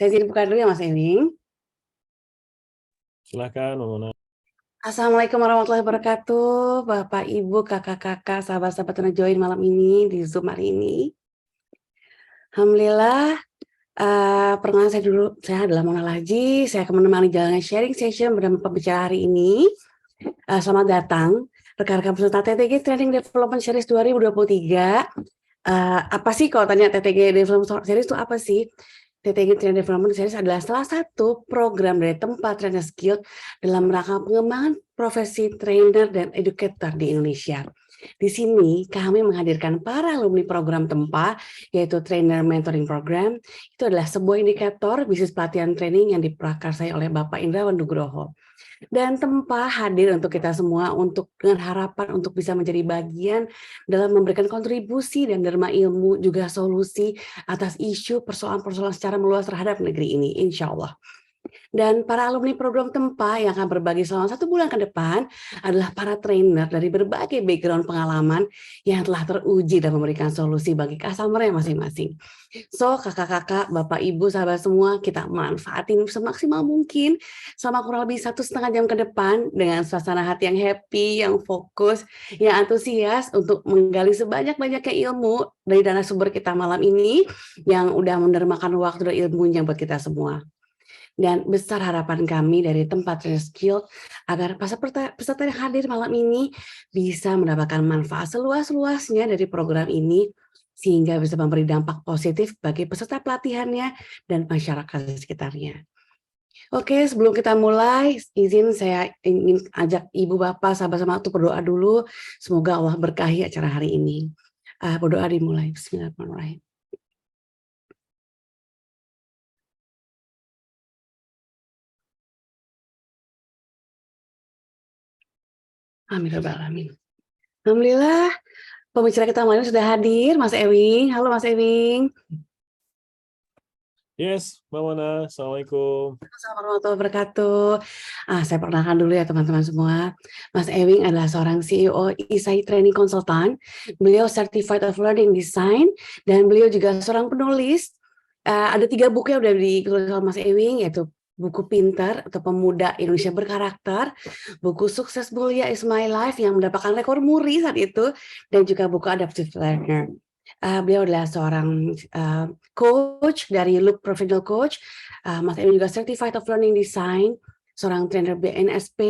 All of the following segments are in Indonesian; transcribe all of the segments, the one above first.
Saya izin buka dulu ya Mas Ewing. Silakan, Mona. Assalamualaikum warahmatullahi wabarakatuh, Bapak, Ibu, kakak-kakak, sahabat-sahabat yang join malam ini di Zoom hari ini. Alhamdulillah, perkenalkan saya dulu, saya adalah Mona Laji, saya akan menemani jalannya sharing session bersama pembicara hari ini. Selamat datang, rekan-rekan peserta TTG Training Development Series 2023. Apa sih kalau tanya TTG Development Series itu apa sih? TTG Training Development Series adalah salah satu program dari tempat trainer skill dalam rangka pengembangan profesi trainer dan educator di Indonesia. Di sini kami menghadirkan para alumni program TEMPA, yaitu Trainer Mentoring Program. Itu adalah sebuah indikator bisnis pelatihan training yang diprakarsai oleh Bapak Indrawan Nugroho. Dan Tempa hadir untuk kita semua untuk dengan harapan untuk bisa menjadi bagian dalam memberikan kontribusi dan derma ilmu juga solusi atas isu persoalan-persoalan secara meluas terhadap negeri ini, insya Allah. Dan para alumni program Tempa yang akan berbagi selama 1 bulan ke depan adalah para trainer dari berbagai background pengalaman yang telah teruji dan memberikan solusi bagi customer masing-masing. So, kakak-kakak, bapak, ibu, sahabat semua, kita manfaatin semaksimal mungkin selama kurang lebih 1,5 jam ke depan dengan suasana hati yang happy, yang fokus, yang antusias untuk menggali sebanyak-banyaknya ilmu dari dana sumber kita malam ini yang udah mendermakan waktu dan ilmunya buat kita semua. Dan besar harapan kami dari tempat trainer skill agar peserta yang hadir malam ini bisa mendapatkan manfaat seluas-luasnya dari program ini sehingga bisa memberi dampak positif bagi peserta pelatihannya dan masyarakat di sekitarnya. Oke, sebelum kita mulai, izin saya ingin ajak Ibu Bapak, sahabat-sahabat untuk berdoa dulu. Semoga Allah berkahi acara hari ini. Berdoa dimulai. Bismillahirrahmanirrahim. Amin. Alhamdulillah, pembicara kita malam sudah hadir, Mas Ewing. Halo Mas Ewing. Yes, Mbak Mona. Assalamualaikum. Assalamualaikum warahmatullahi wabarakatuh. Saya perkenalkan dulu ya teman-teman semua. Mas Ewing adalah seorang CEO Isai Training Consultant. Beliau Certified of Learning Design dan beliau juga seorang penulis. Ada 3 buku yang udah ditulis oleh Mas Ewing, yaitu buku Pintar atau Pemuda Indonesia Berkarakter, buku Sukses Mulia Is My Life yang mendapatkan rekor muri saat itu, dan juga buku Adaptive Learner. Beliau adalah seorang coach dari Loop Professional Coach. Mas Ewing juga Certified of Learning Design, seorang trainer BNSP,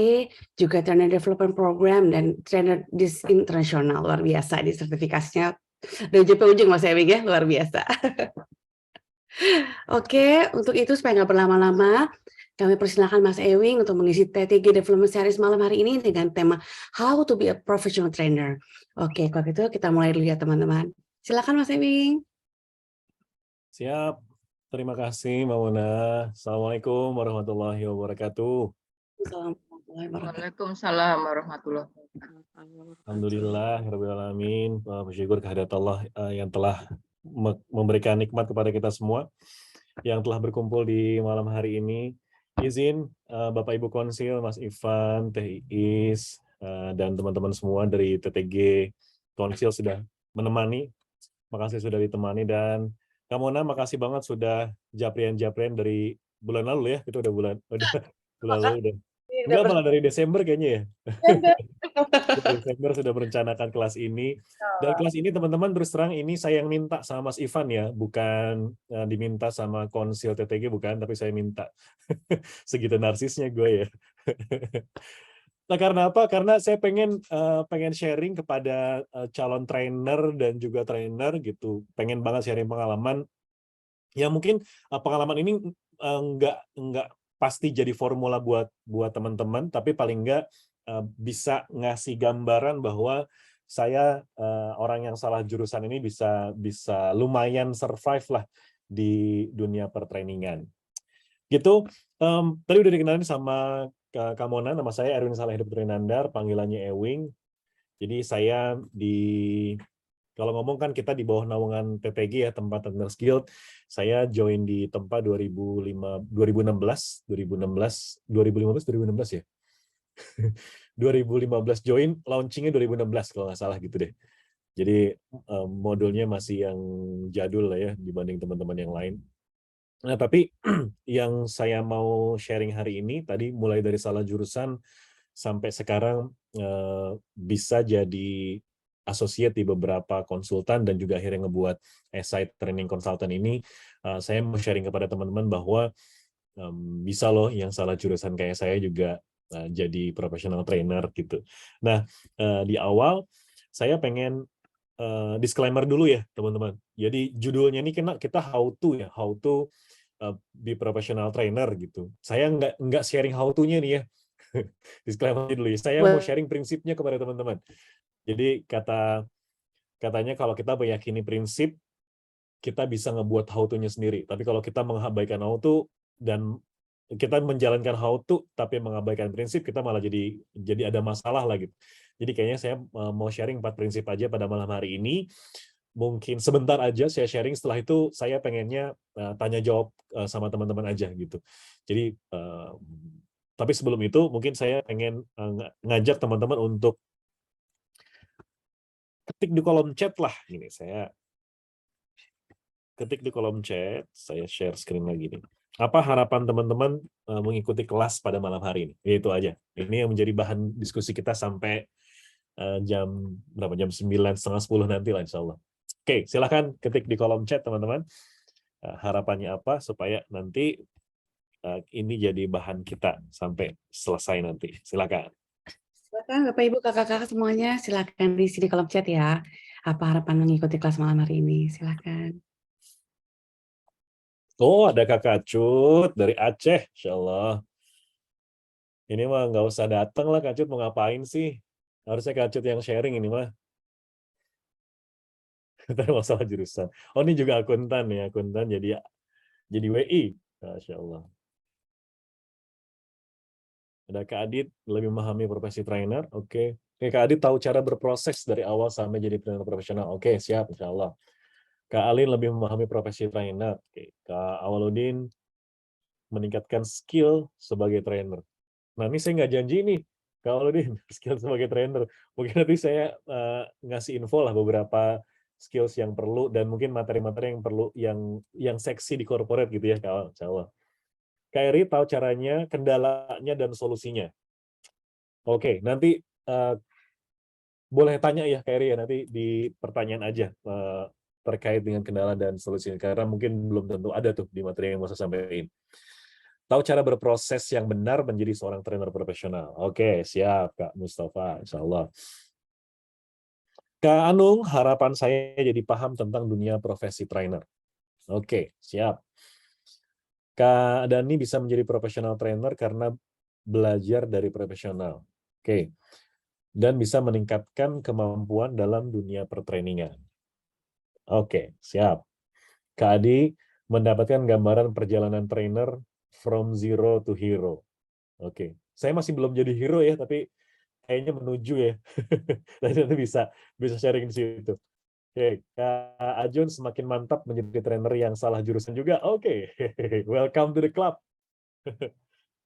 juga trainer development program, dan trainer DIS internasional. Luar biasa di sertifikasinya. Dari JP Ujung Mas Ewing ya, luar biasa. Oke, untuk itu supaya nggak berlama-lama, kami persilakan Mas Ewing untuk mengisi TTG Development Series malam hari ini dengan tema How to be a Professional Trainer. Oke, kalau gitu kita mulai dulu ya teman-teman. Silakan Mas Ewing. Siap. Terima kasih, Mbak Mona. Assalamualaikum warahmatullahi wabarakatuh. Waalaikumsalam warahmatullahi wabarakatuh. Alhamdulillah, rabbil alamin. Bersyukur kehadirat Allah yang telah memberikan nikmat kepada kita semua yang telah berkumpul di malam hari ini. Izin Bapak Ibu Konsil, Mas Ivan, Teh Iis, dan teman-teman semua dari TTG Konsil sudah menemani. Makasih sudah ditemani, dan Kak Mona, makasih banget sudah japrian-japrian dari bulan lalu ya. Itu udah bulan lalu udah. Enggak, malah dari Desember kayaknya ya. Desember sudah merencanakan kelas ini. Dan kelas ini teman-teman, terus terang ini saya yang minta sama Mas Ivan ya, bukan diminta sama Konsil TTG, bukan, tapi saya minta. Segitu narsisnya gue ya. Nah, karena apa? Karena saya pengen sharing kepada calon trainer dan juga trainer gitu. Pengen banget sharing pengalaman. Ya mungkin pengalaman ini nggak pasti jadi formula buat teman-teman, tapi paling nggak bisa ngasih gambaran bahwa saya orang yang salah jurusan ini bisa lumayan survive lah di dunia pertrainingan. Gitu. Tadi udah dikenalin sama Kak Mona, nama saya Erwin Saleh Hidup Trinandar, panggilannya Ewing. Jadi saya kalau ngomong kan kita di bawah naungan TTG ya, Tempat Trainers Guild. Saya join di Tempa 2015 ya. 2015 join, launchingnya 2016 kalau nggak salah gitu deh. Jadi modulnya masih yang jadul lah ya dibanding teman-teman yang lain. Nah, tapi yang saya mau sharing hari ini tadi mulai dari salah jurusan sampai sekarang bisa jadi associate di beberapa konsultan dan juga akhirnya ngebuat SI Training Consultant ini, saya mau sharing kepada teman-teman bahwa bisa loh yang salah jurusan kayak saya juga jadi professional trainer gitu. Nah, di awal saya pengen disclaimer dulu ya teman-teman. Jadi judulnya ini kita how to ya, how to be professional trainer gitu. Saya nggak sharing how to-nya nih ya. Disclaimer dulu ya. Saya mau sharing prinsipnya kepada teman-teman. Jadi katanya kalau kita meyakini prinsip, kita bisa ngebuat how to-nya sendiri. Tapi kalau kita mengabaikan how to dan kita menjalankan how to tapi mengabaikan prinsip, kita malah jadi ada masalah lah gitu. Jadi kayaknya saya mau sharing 4 prinsip aja pada malam hari ini. Mungkin sebentar aja saya sharing, setelah itu saya pengennya tanya jawab sama teman-teman aja gitu. Jadi tapi sebelum itu mungkin saya pengen ngajak teman-teman untuk ketik di kolom chat lah. Ini saya ketik di kolom chat, saya share screen lagi nih. Apa harapan teman-teman mengikuti kelas pada malam hari ini? Itu aja. Ini yang menjadi bahan diskusi kita sampai jam berapa? Jam 9, setengah 10 nanti lah insya Allah. Oke, silakan ketik di kolom chat teman-teman. Harapannya apa supaya nanti ini jadi bahan kita sampai selesai nanti. Silakan. Silakan Bapak Ibu Kakak-kakak semuanya, silakan di sini kolom chat ya. Apa harapan mengikuti kelas malam hari ini? Silakan. Oh, ada Kakak Cut dari Aceh, insya Allah. Ini mah nggak usah datang lah, Kak Cut mau ngapain sih? Harusnya Kak Cut yang sharing ini mah. Ntar masalah jurusan. Oh, ini juga akuntan ya, akuntan jadi WI. Masya Allah. Ada Kak Adit, lebih memahami profesi trainer. Oke. Oke, Kak Adit tahu cara berproses dari awal sampai jadi trainer profesional. Oke, siap, insya Allah. Kak Alin lebih memahami profesi trainer. Oke. Kak Awaludin meningkatkan skill sebagai trainer. Nah, ini saya nggak janji nih, Kak Awaludin, skill sebagai trainer. Mungkin nanti saya ngasih info lah beberapa skills yang perlu dan mungkin materi-materi yang perlu yang seksi di corporate gitu ya, Kak. Insya Allah. Kak Eri tahu caranya, kendalanya, dan solusinya. Oke, nanti boleh tanya ya Kak Eri ya, nanti di pertanyaan aja terkait dengan kendala dan solusinya, karena mungkin belum tentu ada tuh di materi yang mau saya sampaikan. Tahu cara berproses yang benar menjadi seorang trainer profesional. Oke, siap Kak Mustafa, insya Allah. Kak Anung, harapan saya jadi paham tentang dunia profesi trainer. Oke, siap. Kak Dani bisa menjadi profesional trainer karena belajar dari profesional. Oke. Dan bisa meningkatkan kemampuan dalam dunia pertrainingan. Oke, siap. Kak Adi mendapatkan gambaran perjalanan trainer from zero to hero. Oke. Saya masih belum jadi hero ya, tapi kayaknya menuju ya. Nanti bisa sharing di situ. Oke, Kak Ajun semakin mantap menjadi trainer yang salah jurusan juga. Oke, welcome to the club.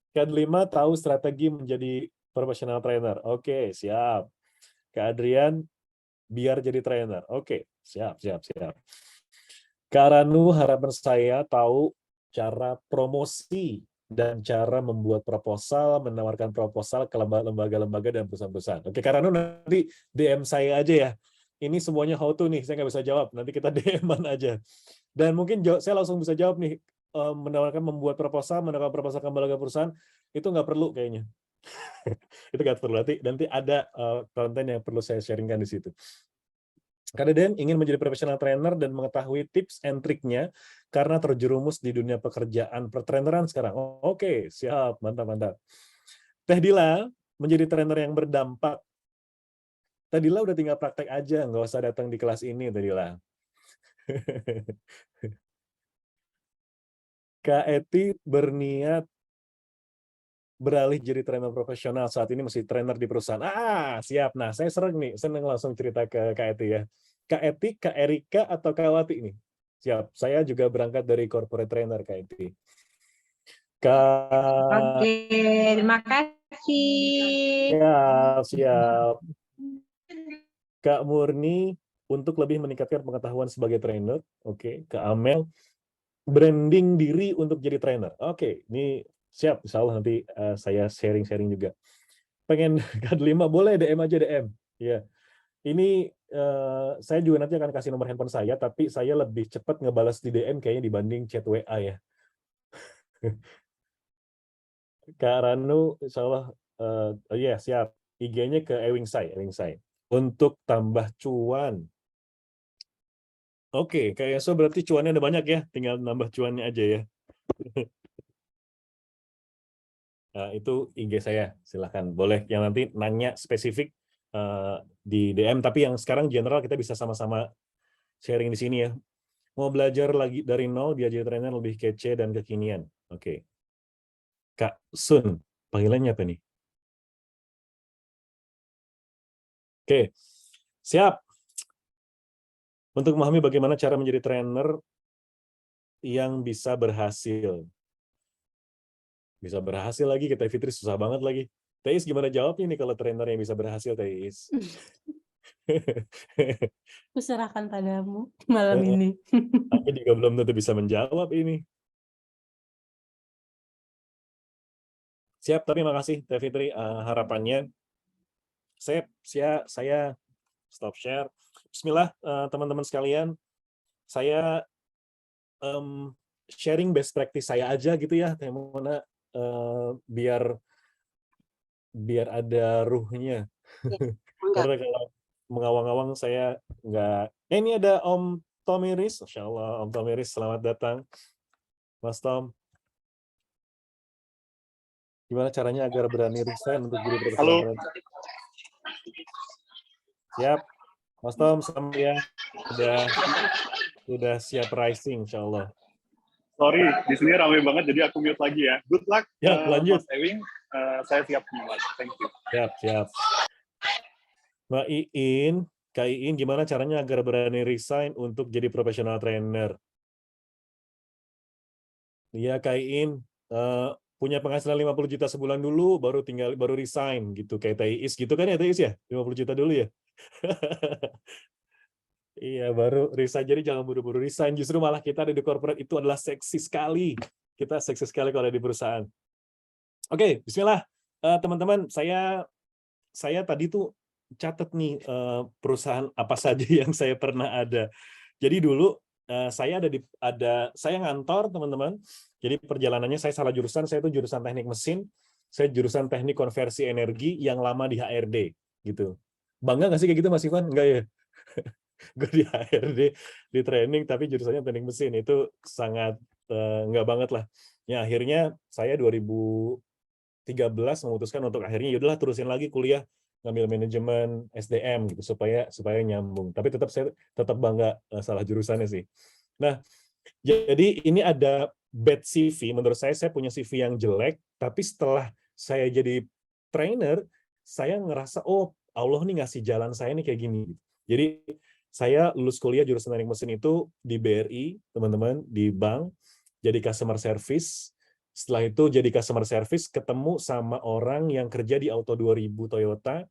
Kak Delima tahu strategi menjadi professional trainer. Oke, siap. Kak Adrian biar jadi trainer. Oke, siap. Kak Ranu, harapan saya tahu cara promosi dan cara membuat proposal, menawarkan proposal ke lembaga-lembaga dan perusahaan-perusahaan. Oke, Kak Ranu nanti DM saya aja ya. Ini semuanya how to nih, saya nggak bisa jawab. Nanti kita DM-an aja. Dan mungkin saya langsung bisa jawab nih, membuat proposal, menawarkan proposal ke lembaga perusahaan, itu nggak perlu kayaknya. Itu nggak perlu. Nanti ada konten yang perlu saya sharingkan di situ. Kak Deden ingin menjadi profesional trainer dan mengetahui tips and triknya karena terjerumus di dunia pekerjaan pertraineran sekarang. Oke, siap, mantap. Teh Dila menjadi trainer yang berdampak. Teh Dila udah tinggal praktek aja, nggak usah datang di kelas ini, Teh Dila. Kak Eti berniat beralih jadi trainer profesional, saat ini masih trainer di perusahaan. Siap. Nah, saya seneng langsung cerita ke Kak Eti ya. Kak Eti, Kak Erika, atau Kak Wati ini? Siap. Saya juga berangkat dari corporate trainer, Kak Eti. Oke, terima kasih. Siap. Kak Murni, untuk lebih meningkatkan pengetahuan sebagai trainer. Oke. Kak Amel, branding diri untuk jadi trainer. Oke, ini siap. Insya Allah nanti saya sharing-sharing juga. Pengen K5 boleh DM aja DM. Ya, ini saya juga nanti akan kasih nomor handphone saya, tapi saya lebih cepat ngebalas di DM kayaknya dibanding chat WA ya. Kak Ranu, insya Allah, oh iya siap. IG-nya ke Ewingsai. Untuk tambah cuan. Oke, kayak so berarti cuannya ada banyak ya, tinggal nambah cuannya aja ya. Nah, itu IG saya, silahkan. Boleh yang nanti nanya spesifik di DM, tapi yang sekarang general kita bisa sama-sama sharing di sini ya. Mau belajar lagi dari nol, dia jadi trainer lebih kece dan kekinian. Oke. Kak Sun, panggilannya apa nih? Oke, siap. Untuk memahami bagaimana cara menjadi trainer yang bisa berhasil. Bisa berhasil lagi, kita Fitri susah banget lagi. Teis gimana jawabnya nih kalau trainer yang bisa berhasil, Teis? Kuserahkan padamu malam ini. Aku juga belum tentu bisa menjawab ini. Siap, tapi makasih Teh Fitri harapannya. Saya stop share. Bismillah, teman-teman sekalian. Saya sharing best practice saya aja gitu ya, Teh Mona, biar ada ruhnya. Karena kalau mengawang-awang saya nggak. Ini ada Om Tomiris, Masya Allah, Om Tomiris, selamat datang. Mas Tom. Gimana caranya agar berani resign untuk jadi profesional trainer? Siap. Mas Tom, sama ya. Udah siap rising, Insya Allah. Sorry, di sini ramai banget, jadi aku mute lagi ya. Good luck, Ya, lanjut. Mas Ewing. Saya siap menyimak. Thank you. Siap. Mbak Iin, Kak Iin, gimana caranya agar berani resign untuk jadi profesional trainer? Iya, Kak Iin, punya penghasilan 50 juta sebulan dulu, baru resign gitu, kayak Teis gitu kan ya, Teis ya? 50 juta dulu ya? Iya, baru resign. Jadi jangan buru-buru resign. Justru malah kita ada di corporate itu adalah seksi sekali. Kita seksi sekali kalau ada di perusahaan. Oke, bismillah. Teman-teman, saya tadi tuh catat nih perusahaan apa saja yang saya pernah ada. Jadi dulu saya saya ngantor, teman-teman. Jadi perjalanannya saya salah jurusan, saya itu jurusan teknik mesin, saya jurusan teknik konversi energi yang lama di HRD gitu. Bangga nggak sih kayak gitu Mas Ivan? Enggak ya? Gue di HRD di training tapi jurusannya teknik mesin, itu sangat enggak banget lah. Ya akhirnya saya 2013 memutuskan untuk akhirnya yaudahlah terusin lagi kuliah ngambil manajemen SDM gitu supaya nyambung. Tapi saya tetap bangga salah jurusannya sih. Nah, jadi ini ada bad CV. Menurut saya punya CV yang jelek, tapi setelah saya jadi trainer, saya ngerasa oh Allah nih ngasih jalan saya nih kayak gini. Jadi saya lulus kuliah jurusan teknik mesin itu di BRI, teman-teman, di bank, jadi customer service. Setelah itu jadi customer service, ketemu sama orang yang kerja di Auto 2000 Toyota,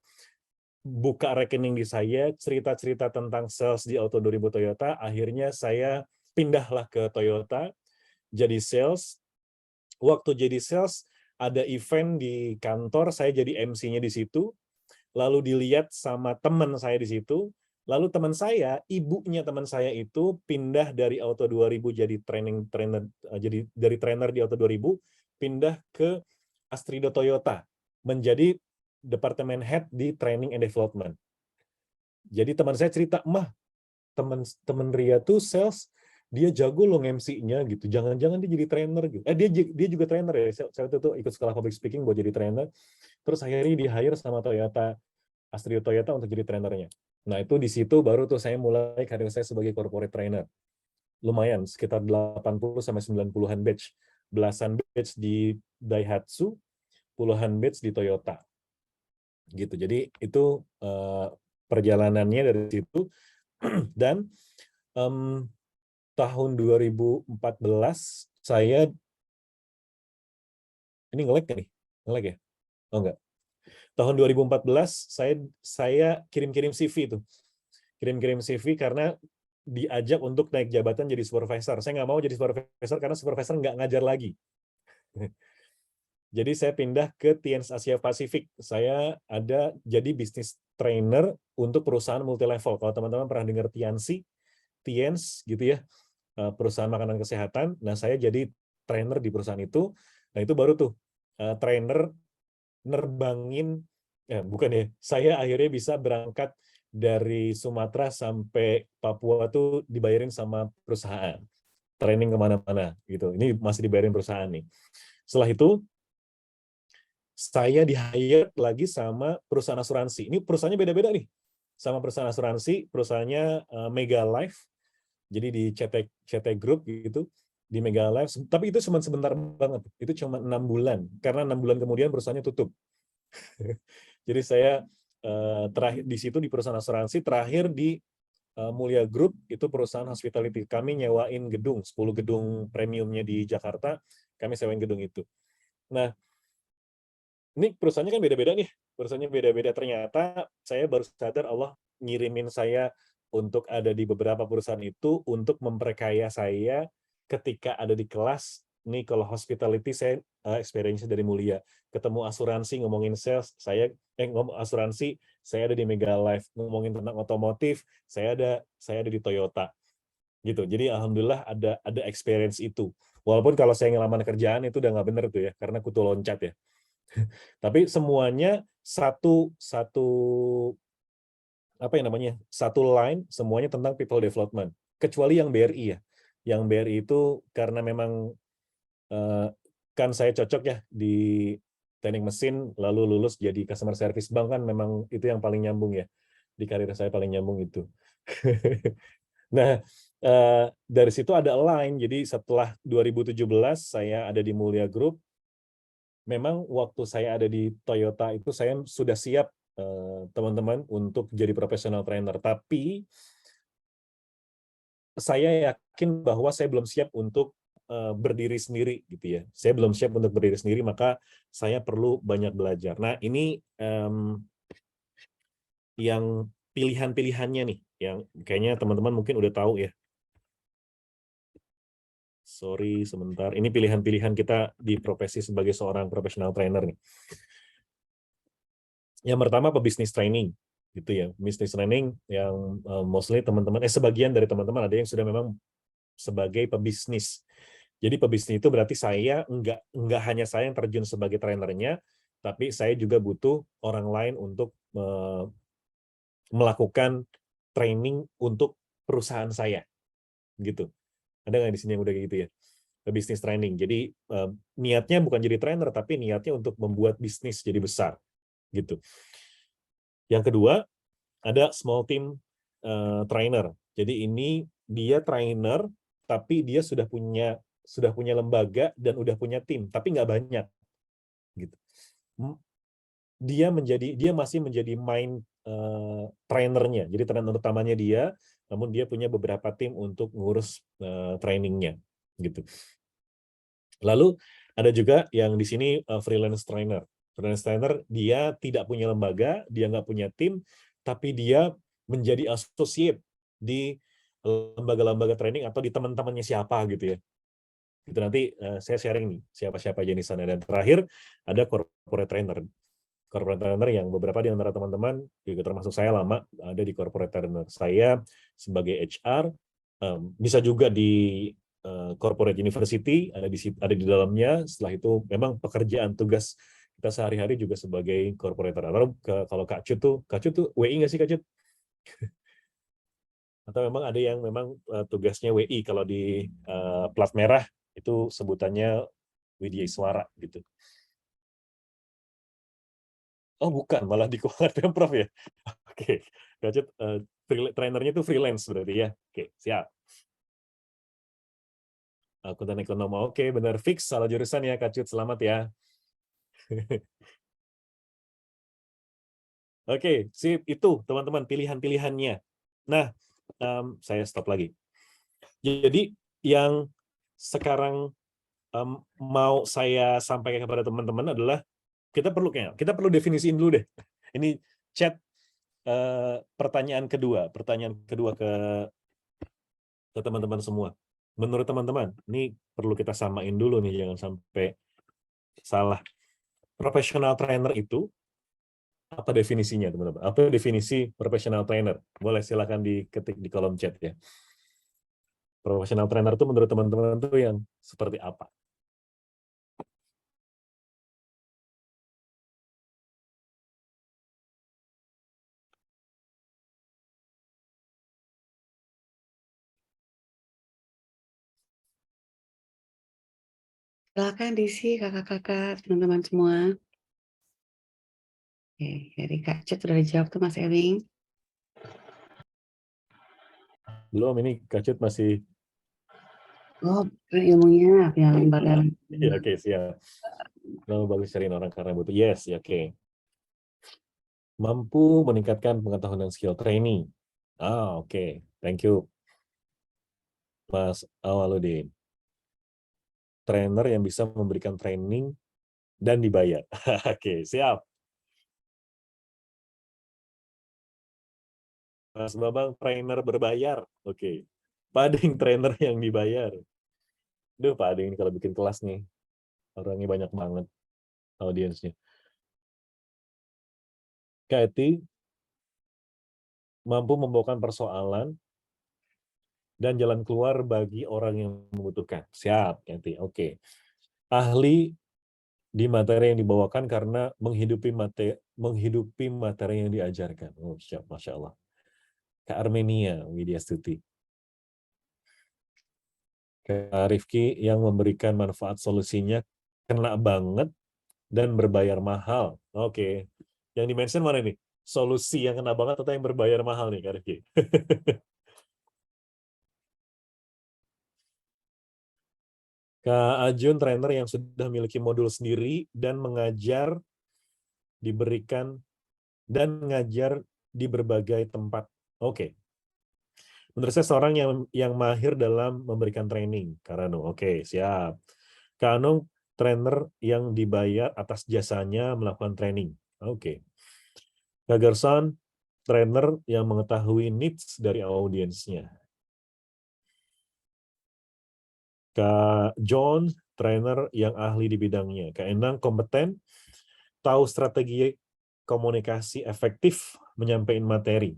buka rekening di saya, cerita-cerita tentang sales di Auto 2000 Toyota, akhirnya saya pindahlah ke Toyota, jadi sales. Waktu jadi sales, ada event di kantor, saya jadi MC-nya di situ, lalu dilihat sama teman saya di situ, lalu teman saya, ibunya teman saya itu pindah dari Auto 2000 jadi trainer, jadi dari trainer di Auto 2000 pindah ke Astrido Toyota menjadi departemen head di training and development. Jadi teman saya cerita, "Mah, teman Ria tuh sales, dia jago loh MC-nya gitu. Jangan-jangan dia jadi trainer gitu." Dia juga trainer ya. Saya tuh ikut sekolah public speaking buat jadi trainer. Terus akhirnya di hire sama Toyota, Astrido Toyota untuk jadi trainernya. Nah, itu di situ baru tuh saya mulai karir saya sebagai corporate trainer. Lumayan, sekitar 80 sampai 90-an batch. Belasan batch di Daihatsu, puluhan batch di Toyota. Gitu. Jadi itu perjalanannya dari situ. Dan tahun 2014 saya ini nge-lag kan nih? Nge-lag ya? Oh enggak. Tahun 2014 saya kirim-kirim CV itu. Kirim-kirim CV karena diajak untuk naik jabatan jadi supervisor. Saya nggak mau jadi supervisor karena supervisor nggak ngajar lagi. Jadi saya pindah ke Tiens Asia Pasifik. Saya ada jadi bisnis trainer untuk perusahaan multi level. Kalau teman-teman pernah dengar Tiens gitu ya, perusahaan makanan kesehatan. Nah, saya jadi trainer di perusahaan itu. Nah, itu baru tuh trainer nerbangin, bukan ya, saya akhirnya bisa berangkat dari Sumatera sampai Papua tuh dibayarin sama perusahaan. Training kemana-mana gitu. Ini masih dibayarin perusahaan nih. Setelah itu, saya di-hire lagi sama perusahaan asuransi. Ini perusahaannya beda-beda nih. Sama perusahaan asuransi, perusahaannya Mega Life. Jadi di CT Group gitu, di Mega Life. Tapi itu cuma sebentar banget. Itu cuma 6 bulan. Karena 6 bulan kemudian perusahaannya tutup. Jadi saya terakhir di situ di perusahaan asuransi, terakhir di Mulia Group, itu perusahaan hospitality. Kami nyewain gedung, 10 gedung premiumnya di Jakarta, kami sewain gedung itu. Nah, ini perusahaannya kan beda-beda nih. Perusahaannya beda-beda. Ternyata saya baru sadar Allah ngirimin saya untuk ada di beberapa perusahaan itu untuk memperkaya saya ketika ada di kelas. Nih kalau hospitality saya experience dari Mulia. Ketemu asuransi ngomongin sales, ngomong asuransi, saya ada di Mega Life. Ngomongin tentang otomotif, saya ada di Toyota. Gitu. Jadi alhamdulillah ada experience itu. Walaupun kalau saya ngelamar kerjaan itu udah nggak bener tuh ya, karena kutu loncat ya. Tapi semuanya satu line, semuanya tentang people development. Kecuali yang BRI ya. Yang BRI itu karena memang kan saya cocok ya di teknik mesin, lalu lulus jadi customer service bank, kan memang itu yang paling nyambung ya. Di karir saya paling nyambung itu. Nah, dari situ ada line. Jadi setelah 2017 saya ada di Mulia Group. Memang waktu saya ada di Toyota itu saya sudah siap teman-teman untuk jadi professional trainer, tapi saya yakin bahwa saya belum siap untuk berdiri sendiri gitu ya. Saya belum siap untuk berdiri sendiri, maka saya perlu banyak belajar. Nah, ini yang pilihan-pilihannya nih, yang kayaknya teman-teman mungkin udah tahu ya. Sorry, sebentar. Ini pilihan-pilihan kita di profesi sebagai seorang professional trainer nih. Yang pertama pebisnis training, gitu ya. Business training yang mostly teman-teman, sebagian dari teman-teman ada yang sudah memang sebagai pebisnis. Jadi pebisnis itu berarti saya enggak hanya saya yang terjun sebagai trainernya, tapi saya juga butuh orang lain untuk melakukan training untuk perusahaan saya, gitu. Ada nggak di sini yang udah kayak gitu ya? Bisnis training. Jadi niatnya bukan jadi trainer, tapi niatnya untuk membuat bisnis jadi besar, gitu. Yang kedua, ada small team trainer. Jadi ini dia trainer, tapi dia sudah punya lembaga dan udah punya tim, tapi nggak banyak, gitu. Dia masih menjadi main trainernya. Jadi trainer utamanya dia, namun dia punya beberapa tim untuk ngurus trainingnya, gitu. Lalu ada juga yang di sini freelance trainer. Freelance trainer dia tidak punya lembaga, dia nggak punya tim, tapi dia menjadi associate di lembaga-lembaga training atau di teman-temannya siapa gitu ya. Itu nanti saya sharing nih siapa-siapa aja di sana. Dan terakhir ada corporate trainer. Corporate trainer yang beberapa di antara teman-teman juga termasuk saya lama ada di corporate trainer. Saya sebagai HR bisa juga di corporate university ada di dalamnya. Setelah itu memang pekerjaan tugas kita sehari-hari juga sebagai corporate trainer. Kalau Kak Cut tuh WI nggak sih Kak Cut? Atau memang ada yang memang tugasnya WI, kalau di plat merah itu sebutannya Widya Iswara gitu. Oh bukan, malah di keuangan Pemprov ya. Oke, Kak Cut trainernya itu freelance berarti ya. Oke, siap. Akuntan ekonom, oke, benar fix salah jurusan ya Kak Cut, selamat ya. Oke, sip, itu teman-teman pilihan-pilihannya. Nah, saya stop lagi. Jadi yang sekarang mau saya sampaikan kepada teman-teman adalah kita perlu definisiin dulu deh. Ini chat pertanyaan kedua ke ke teman-teman semua. Menurut teman-teman, ini perlu kita samain dulu nih, jangan sampai salah. Professional trainer itu apa definisinya, teman-teman? Apa definisi professional trainer? Boleh silakan diketik di kolom chat ya. Professional trainer itu menurut teman-teman itu yang seperti apa? Silakan diisi kakak-kakak, teman-teman semua. Oke, dari Kak Cut sudah dijawab tuh Mas Ewing. Belum, ini Kacut masih. Oh, ilmunya yang lembaga. Iya, oke, siap. Nama bagus cariin orang karena butuh. Yes, ya, oke. Mampu meningkatkan pengetahuan dan skill training. Oke. Thank you, Mas Awaludin. Trainer yang bisa memberikan training dan dibayar. Oke, siap. Mas Babang, trainer berbayar. Oke. Pading, trainer yang dibayar. Duh, Pading ini kalau bikin kelas nih, orangnya banyak banget audiensnya. Katie, mampu membawakan persoalan dan jalan keluar bagi orang yang membutuhkan. Siap, Katie. Oke. Ahli di materi yang dibawakan karena menghidupi materi yang diajarkan. Oh, siap, Masya Allah. Kak Armenia, Widya Stuti. Kak Rifki yang memberikan manfaat solusinya kena banget dan berbayar mahal. Oke. Yang di-mention mana nih? Solusi yang kena banget atau yang berbayar mahal nih, Kak Rifki? Kak Ajun, trainer yang sudah memiliki modul sendiri dan diberikan dan ngajar di berbagai tempat. Oke. Menurut saya seorang yang mahir dalam memberikan training. Karano, oke, siap. Kak Anung, trainer yang dibayar atas jasanya melakukan training. Oke. Kak Gerson, trainer yang mengetahui needs dari audiensnya. Kak John, trainer yang ahli di bidangnya. Kak Endang, kompeten, tahu strategi komunikasi efektif menyampaikan materi.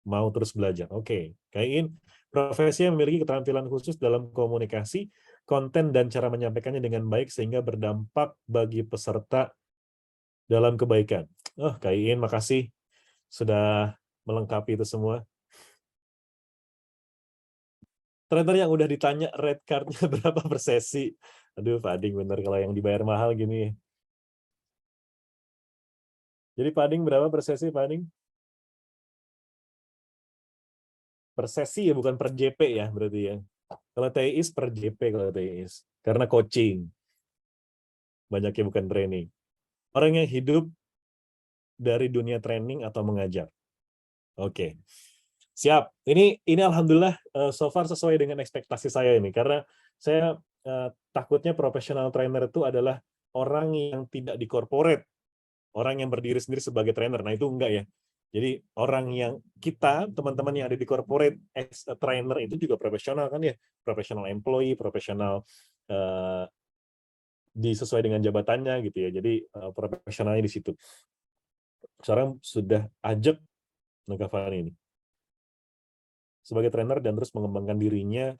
Mau terus belajar. Oke. Kak In, profesi yang memiliki keterampilan khusus dalam komunikasi, konten, dan cara menyampaikannya dengan baik sehingga berdampak bagi peserta dalam kebaikan. Kak In, makasih sudah melengkapi itu semua. Trainer yang udah ditanya red card-nya berapa per sesi. Aduh, Pak Ading bener kalau yang dibayar mahal gini. Jadi Pak Ading berapa per sesi, Pak Ading? Per sesi ya, bukan per JP ya berarti ya. Kalau TIS per JP kalau TIS. Karena coaching. Banyaknya bukan training. Orang yang hidup dari dunia training atau mengajar. Oke. Siap. Ini alhamdulillah so far sesuai dengan ekspektasi saya ini, karena saya takutnya professional trainer itu adalah orang yang tidak di corporate, orang yang berdiri sendiri sebagai trainer. Nah, itu enggak ya. Jadi orang yang kita, teman-teman yang ada di corporate as a trainer itu juga profesional kan ya, professional employee, profesional disesuai dengan jabatannya gitu ya. Jadi profesionalnya di situ. Sekarang sudah ajak Nagavani ini sebagai trainer dan terus mengembangkan dirinya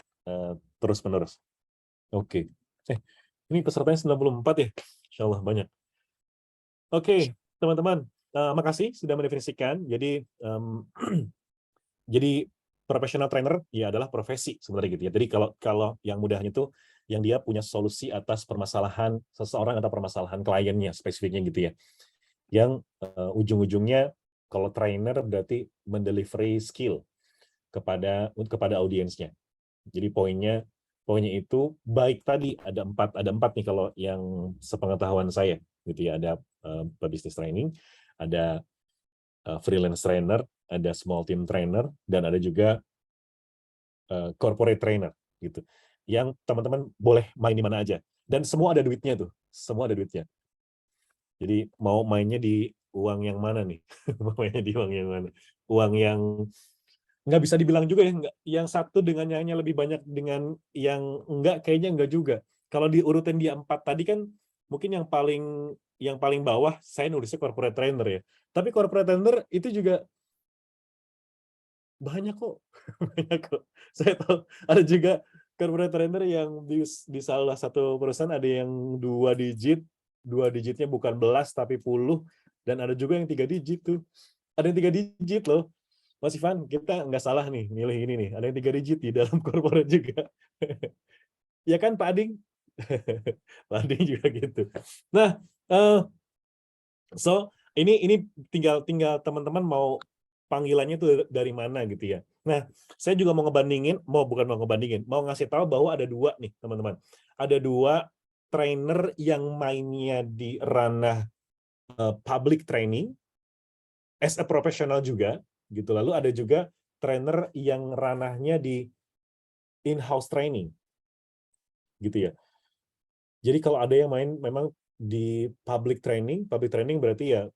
terus-menerus. Oke. Ini pesertanya 94 ya? Insya Allah banyak. Oke, teman-teman. Makasih sudah mendefinisikan. Jadi, jadi professional trainer ya adalah profesi sebenarnya gitu ya. Jadi kalau yang mudahnya itu yang dia punya solusi atas permasalahan seseorang atau permasalahan kliennya spesifiknya gitu ya. Yang ujung-ujungnya kalau trainer berarti mendelivery skill kepada audiensnya. Jadi poinnya itu baik tadi ada empat nih kalau yang sepengetahuan saya gitu ya. Ada business training, ada freelance trainer, ada small team trainer, dan ada juga corporate trainer gitu. Yang teman-teman boleh main di mana aja. Dan semua ada duitnya tuh. Semua ada duitnya. Jadi mau mainnya di uang yang mana nih? Mau mainnya di uang yang mana? Uang yang nggak bisa dibilang juga ya, nggak, yang satu dengan nyanyi lebih banyak dengan yang enggak, kayaknya enggak juga. Kalau diurutin di 4 tadi kan mungkin yang paling bawah saya nulisnya corporate trainer ya. Tapi corporate trainer itu juga banyak kok. Banyak kok. Saya tahu ada juga corporate trainer yang di salah satu perusahaan ada yang 2 digit, 2 digitnya bukan belas tapi puluh, dan ada juga yang 3 digit tuh. Ada yang 3 digit loh. Mas Ivan, kita nggak salah nih milih ini nih. Ada yang 3 digit di dalam corporate juga. Ya kan Pak Ading? Pak Ading juga gitu. Nah, so ini tinggal teman-teman mau panggilannya itu dari mana gitu ya. Nah, saya juga mau ngasih tahu bahwa ada 2 nih teman-teman. Ada 2 trainer yang mainnya di ranah public training as a professional juga gitu. Lalu ada juga trainer yang ranahnya di in-house training gitu ya. Jadi kalau ada yang main memang di public training berarti ya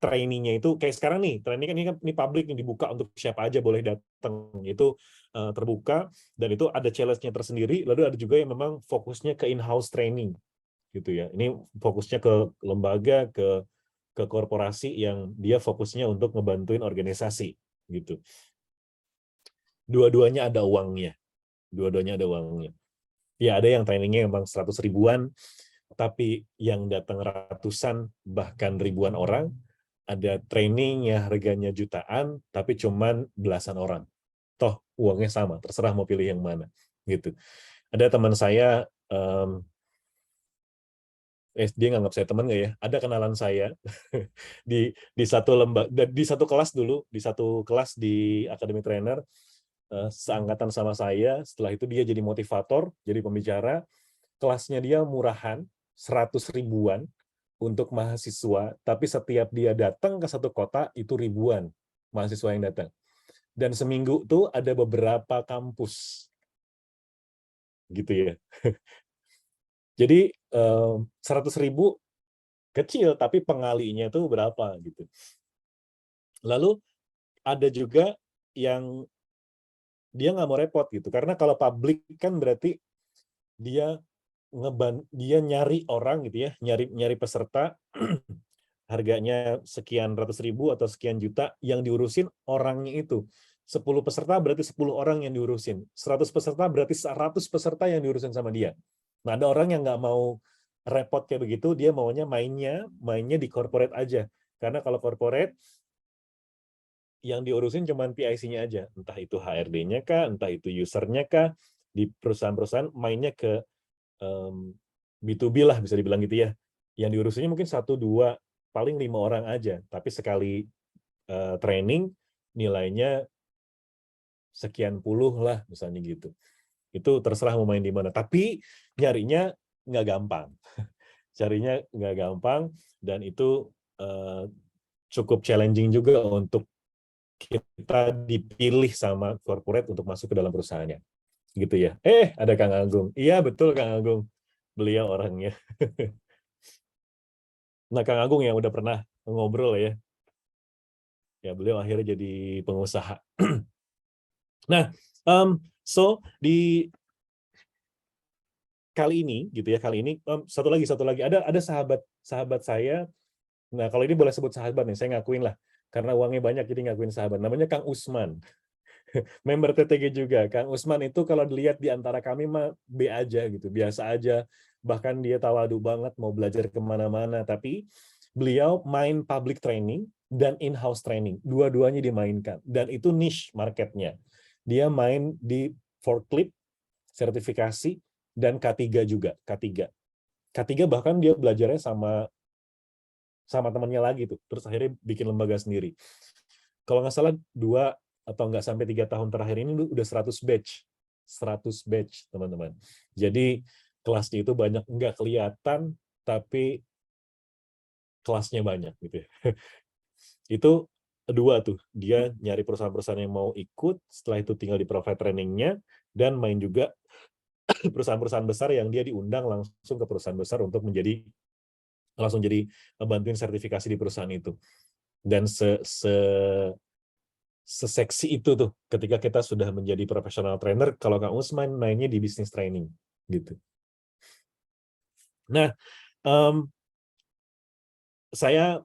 trainingnya itu kayak sekarang nih, training kan ini public yang dibuka untuk siapa aja boleh datang, itu terbuka dan itu ada challenge-nya tersendiri. Lalu ada juga yang memang fokusnya ke in-house training gitu ya. Ini fokusnya ke lembaga, ke korporasi yang dia fokusnya untuk ngebantuin organisasi gitu. Dua-duanya ada uangnya. Ya ada yang trainingnya memang 100 ribuan, tapi yang datang ratusan bahkan ribuan orang. Ada training yang harganya jutaan, tapi cuman belasan orang. Toh uangnya sama, terserah mau pilih yang mana. Gitu. Ada teman saya, dia nganggap saya teman nggak ya? Ada kenalan saya di satu di satu kelas dulu, di satu kelas di Academy Trainer, seangkatan sama saya. Setelah itu dia jadi motivator, jadi pembicara. Kelasnya dia murahan, 100 ribuan untuk mahasiswa, tapi setiap dia datang ke satu kota itu ribuan mahasiswa yang datang. Dan seminggu tuh ada beberapa kampus. Gitu ya. Jadi 100 ribu kecil, tapi pengalinya tuh berapa gitu. Lalu ada juga yang dia nggak mau repot gitu, karena kalau publik kan berarti dia nyari orang gitu ya, nyari peserta, harganya sekian ratus ribu atau sekian juta, yang diurusin orangnya itu. 10 peserta berarti 10 orang yang diurusin. 100 peserta berarti 100 peserta yang diurusin sama dia. Nah, ada orang yang nggak mau repot kayak begitu, dia maunya mainnya di corporate aja. Karena kalau corporate, yang diurusin cuma PIC-nya aja. Entah itu HRD-nya kah, entah itu user-nya kah. Di perusahaan-perusahaan mainnya ke B2B lah, bisa dibilang gitu ya. Yang diurusinnya mungkin 1, 2, paling 5 orang aja. Tapi sekali training, nilainya sekian puluh lah, misalnya gitu. Itu terserah mau main di mana. Tapi nyarinya nggak gampang. Carinya nggak gampang, dan itu cukup challenging juga untuk kita dipilih sama corporate untuk masuk ke dalam perusahaannya. Gitu ya. Ada Kang Agung. Iya, betul Kang Agung. Beliau orangnya. Nah, Kang Agung yang udah pernah ngobrol ya. Ya, beliau akhirnya jadi pengusaha. Nah, so di kali ini gitu ya, satu lagi ada sahabat saya. Nah, kalau ini boleh sebut sahabat nih, saya ngakuin lah. Karena uangnya banyak, jadi ngakuin sahabat. Namanya Kang Usman. Member TTG juga. Kang Usman itu kalau dilihat di antara kami mah B aja gitu, biasa aja. Bahkan dia tawadu banget, mau belajar kemana-mana. Tapi beliau main public training dan in-house training. Dua-duanya dimainkan. Dan itu niche marketnya. Dia main di forklift, sertifikasi, dan K3 juga. K3 bahkan dia belajarnya sama temannya lagi tuh. Terus akhirnya bikin lembaga sendiri. Kalau nggak salah 2 atau nggak sampai 3 tahun terakhir ini udah 100 batch teman-teman. Jadi kelasnya itu banyak, nggak kelihatan tapi kelasnya banyak gitu ya. Itu 2 tuh, dia nyari perusahaan-perusahaan yang mau ikut, setelah itu tinggal di provide trainingnya, dan main juga perusahaan-perusahaan besar yang dia diundang langsung ke perusahaan besar untuk langsung jadi bantuin sertifikasi di perusahaan itu. Dan seseksi itu tuh ketika kita sudah menjadi professional trainer. Kalau Kang Usman mainnya di business training gitu. Nah, saya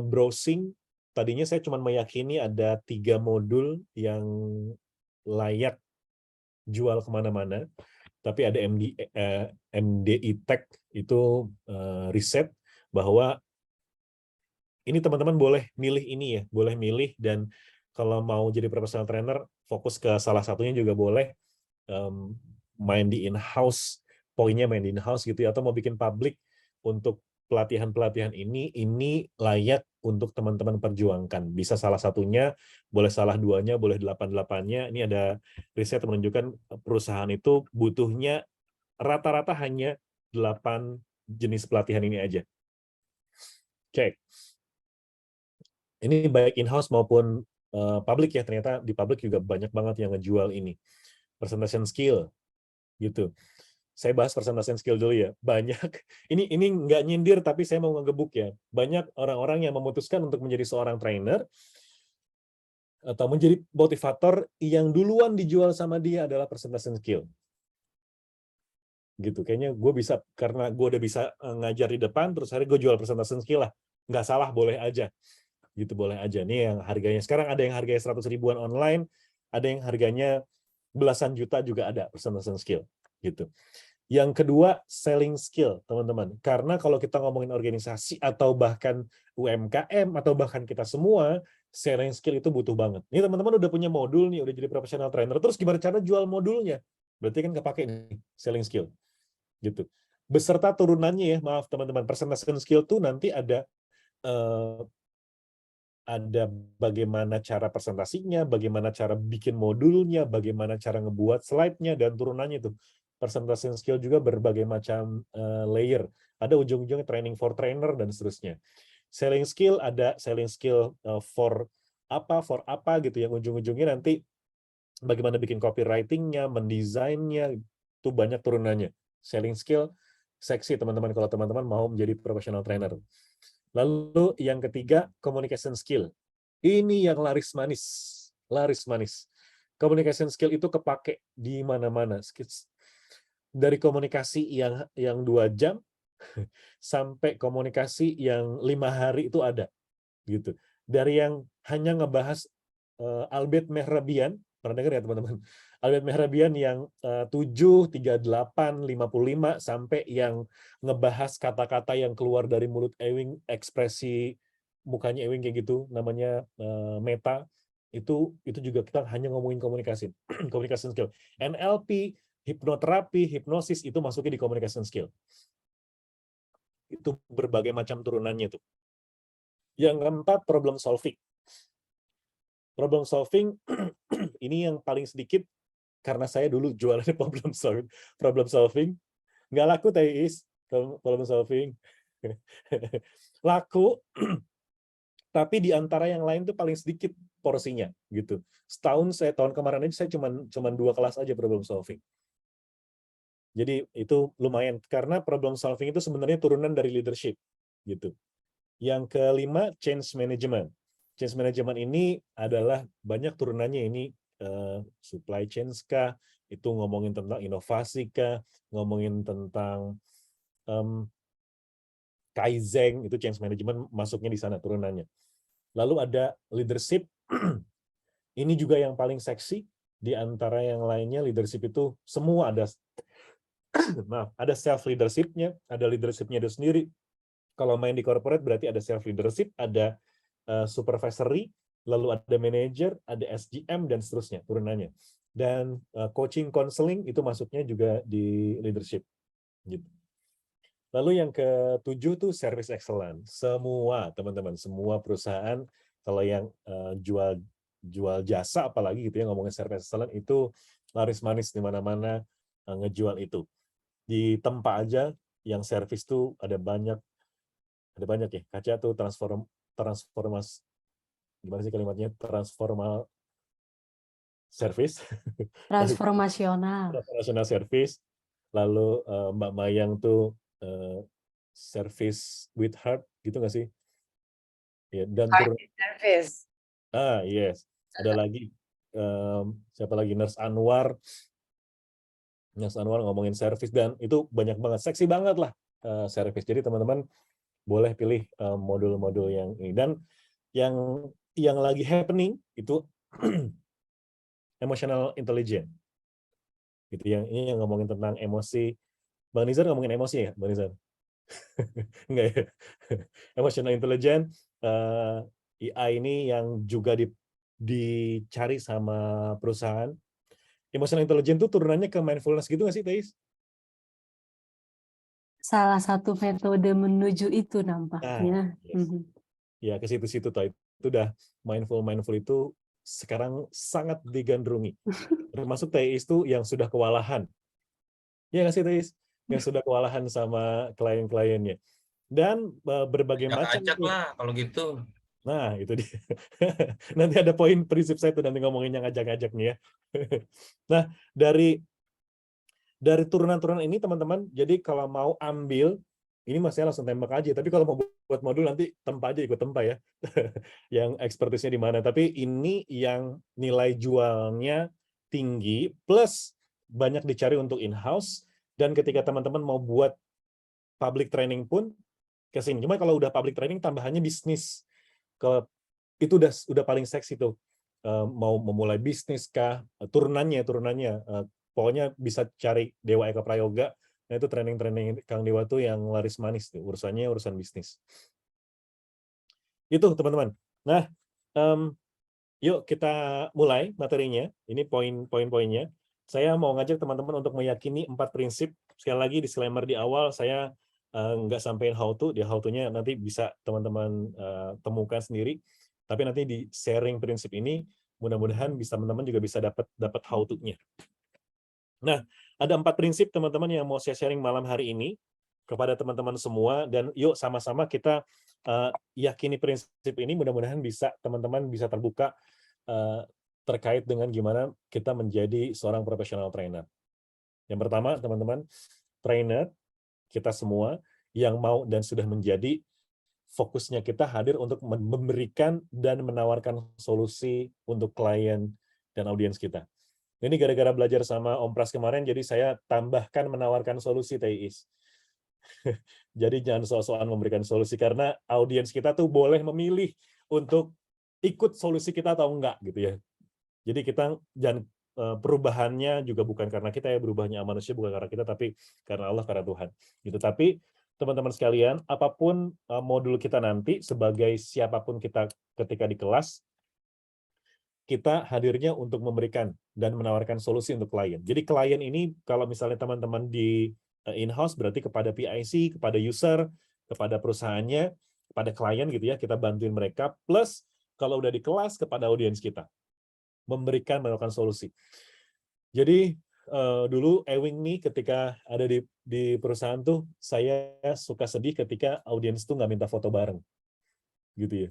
browsing, tadinya saya cuma meyakini ada 3 modul yang layak jual kemana-mana, tapi ada MDI Tech itu riset bahwa ini teman-teman boleh milih ini ya, boleh milih, dan kalau mau jadi professional trainer fokus ke salah satunya juga boleh, main di in-house, poinnya main di in-house gitu ya, atau mau bikin public untuk pelatihan-pelatihan ini layak untuk teman-teman perjuangkan. Bisa salah satunya, boleh salah duanya, boleh 8-8-nya. Ini ada riset menunjukkan perusahaan itu butuhnya rata-rata hanya 8 jenis pelatihan ini aja. Cek. Ini baik in-house maupun public ya, ternyata di public juga banyak banget yang ngejual ini. Presentation skill, gitu. Saya bahas presentation skill dulu ya. Banyak, ini nggak nyindir tapi saya mau ngegebuk ya. Banyak orang-orang yang memutuskan untuk menjadi seorang trainer atau menjadi motivator yang duluan dijual sama dia adalah presentation skill. Gitu, kayaknya gue bisa, karena gue udah bisa ngajar di depan, terus akhirnya gue jual presentation skill lah. Nggak salah, boleh aja. Gitu, boleh aja. Nih yang harganya, sekarang ada yang harganya 100 ribuan online, ada yang harganya belasan juta juga ada presentation skill. Gitu. Yang kedua, selling skill, teman-teman. Karena kalau kita ngomongin organisasi atau bahkan UMKM atau bahkan kita semua, selling skill itu butuh banget. Ini teman-teman udah punya modul nih, udah jadi professional trainer. Terus gimana cara jual modulnya? Berarti kan kepake nih, selling skill. Gitu. Beserta turunannya ya, maaf teman-teman, presentation skill tuh nanti ada bagaimana cara presentasinya, bagaimana cara bikin modulnya, bagaimana cara ngebuat slide-nya, dan turunannya itu. Presentation skill juga berbagai macam layer. Ada ujung-ujungnya training for trainer, dan seterusnya. Selling skill, ada selling skill for apa gitu, yang ujung-ujungnya nanti bagaimana bikin copywriting-nya, mendesainnya, itu banyak turunannya. Selling skill, seksi teman-teman kalau teman-teman mau menjadi professional trainer. Lalu yang ketiga, communication skill. Ini yang laris manis. Laris manis. Communication skill itu kepake di mana-mana. Dari komunikasi yang 2 jam sampai komunikasi yang 5 hari itu ada. Gitu. Dari yang hanya ngebahas Albert Mehrabian, pernah dengar ya teman-teman? Albert Mehrabian yang 7, 38, 55, sampai yang ngebahas kata-kata yang keluar dari mulut Ewing, ekspresi mukanya Ewing kayak gitu, namanya meta, itu juga kita hanya ngomongin komunikasi, communication skill. NLP, hipnoterapi, hipnosis, itu masuknya di communication skill. Itu berbagai macam turunannya tuh. Yang keempat, problem solving. Problem solving, ini yang paling sedikit, karena saya dulu jualannya problem solving. Nggak laku, Thais, problem solving. Laku, tapi di antara yang lain tuh paling sedikit porsinya, gitu. Tahun kemarin aja saya cuma 2 kelas aja problem solving. Jadi itu lumayan, karena problem solving itu sebenarnya turunan dari leadership, gitu. Yang kelima, change management. Change management ini adalah banyak turunannya, ini supply chain kah, itu ngomongin tentang inovasi kah, ngomongin tentang Kaizen, itu change management masuknya di sana turunannya. Lalu ada leadership, ini juga yang paling seksi, di antara yang lainnya leadership itu semua ada, maaf, ada self leadership-nya, ada leadership-nya itu sendiri. Kalau main di corporate berarti ada self leadership, ada supervisory, lalu ada manager, ada SGM, dan seterusnya turunannya. Dan coaching counseling itu masuknya juga di leadership. Gitu. Lalu yang ke-7 tuh service excellence. Semua teman-teman, semua perusahaan kalau yang jual jasa apalagi gitu ya, ngomongin service excellence itu laris manis di mana-mana ngejual itu. Di tempat aja yang service tuh ada banyak ya. Kaca tuh transformasi, gimana sih kalimatnya, service, Transformasional. transformational service, lalu Mbak Mayang tuh service with heart, gitu nggak sih? Ya, dan turun. Service. Yes. Ada lagi siapa lagi, Nurse Anwar ngomongin service, dan itu banyak banget, seksi banget lah service. Jadi teman-teman boleh pilih modul-modul yang ini. Dan yang lagi happening itu emotional intelligence. Gitu, ini yang ngomongin tentang emosi. Bang Nizar ngomongin emosi ya, Bang Nizar? Enggak ya. Emotional intelligence, AI ini yang juga dicari sama perusahaan. Emotional intelligence itu turunannya ke mindfulness gitu nggak sih, Thais? Salah satu metode menuju itu Nah, nampaknya. yes. Ya ke situ-situ tuh. Itu udah mindful itu sekarang sangat digandrungi. Termasuk Thais itu yang sudah kewalahan. Ya nggak sih, Thais? Yang sudah kewalahan sama klien-kliennya. Dan berbagai macam Ajak tuh. lah kalau gitu. Nah, itu dia. Nanti ada poin prinsip saya tuh nanti ngomongin yang ngajak-ngajaknya ya. Nah, dari turunan-turunan ini teman-teman, jadi kalau mau ambil, ini masih langsung tembak aja. Tapi kalau mau buat modul nanti tempa aja, ikut tempa ya. Yang expertise-nya di mana. Tapi ini yang nilai jualnya tinggi, plus banyak dicari untuk in-house, dan ketika teman-teman mau buat public training pun ke sini. Cuma kalau udah public training tambahannya bisnis. Itu udah paling seksi tuh. Mau memulai bisnis kah, turunannya pokoknya bisa cari Dewa Eka Prayoga. Nah itu training Kang Dewa tuh yang laris manis tuh, urusan bisnis. Itu teman-teman. Nah, yuk kita mulai materinya. Ini poin-poinnya. Saya mau ngajak teman-teman untuk meyakini 4 prinsip. Sekali lagi disclaimer di awal, saya nggak sampein how to. Di how to-nya nanti bisa teman-teman temukan sendiri. Tapi nanti di sharing prinsip ini, mudah-mudahan teman-teman juga bisa dapat how to-nya. Nah, ada 4 prinsip teman-teman yang mau saya sharing malam hari ini kepada teman-teman semua, dan yuk sama-sama kita yakini prinsip ini. Mudah-mudahan teman-teman bisa terbuka terkait dengan gimana kita menjadi seorang professional trainer. Yang pertama, teman-teman, trainer kita semua yang mau dan sudah menjadi, fokusnya kita hadir untuk memberikan dan menawarkan solusi untuk klien dan audiens kita. Ini gara-gara belajar sama Om Pras kemarin, jadi saya tambahkan menawarkan solusi, Thais. Jadi jangan soal-soal memberikan solusi, karena audiens kita tuh boleh memilih untuk ikut solusi kita atau enggak gitu ya. Jadi kita jangan, perubahannya juga bukan karena kita ya, berubahnya manusia bukan karena kita, tapi karena Allah, karena Tuhan. Gitu. Tapi teman-teman sekalian, apapun modul kita nanti, sebagai siapapun kita ketika di kelas, kita hadirnya untuk memberikan dan menawarkan solusi untuk klien. Jadi klien ini kalau misalnya teman-teman di in-house berarti kepada PIC, kepada user, kepada perusahaannya, kepada klien gitu ya, kita bantuin mereka, plus kalau udah di kelas kepada audiens kita, melakukan solusi. Jadi dulu Ewing nih ketika ada di perusahaan tuh, saya suka sedih ketika audiens tuh nggak minta foto bareng, gitu ya.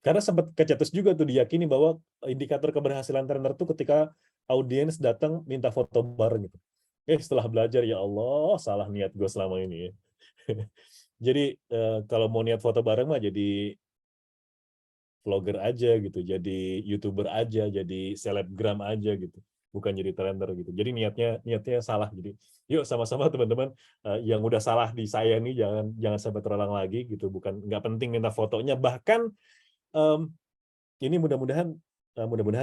Karena sempat kecetus juga tuh, diyakini bahwa indikator keberhasilan trainer tuh ketika audiens datang minta foto bareng gitu. Setelah belajar, ya Allah, salah niat gue selama ini ya. Jadi kalau mau niat foto bareng mah jadi vlogger aja gitu, jadi YouTuber aja, jadi selebgram aja gitu, bukan jadi trainer gitu. Jadi niatnya salah. Jadi yuk sama-sama teman-teman, yang udah salah di saya nih jangan sampai terulang lagi gitu. Bukan nggak penting minta fotonya, bahkan ini mudah-mudahan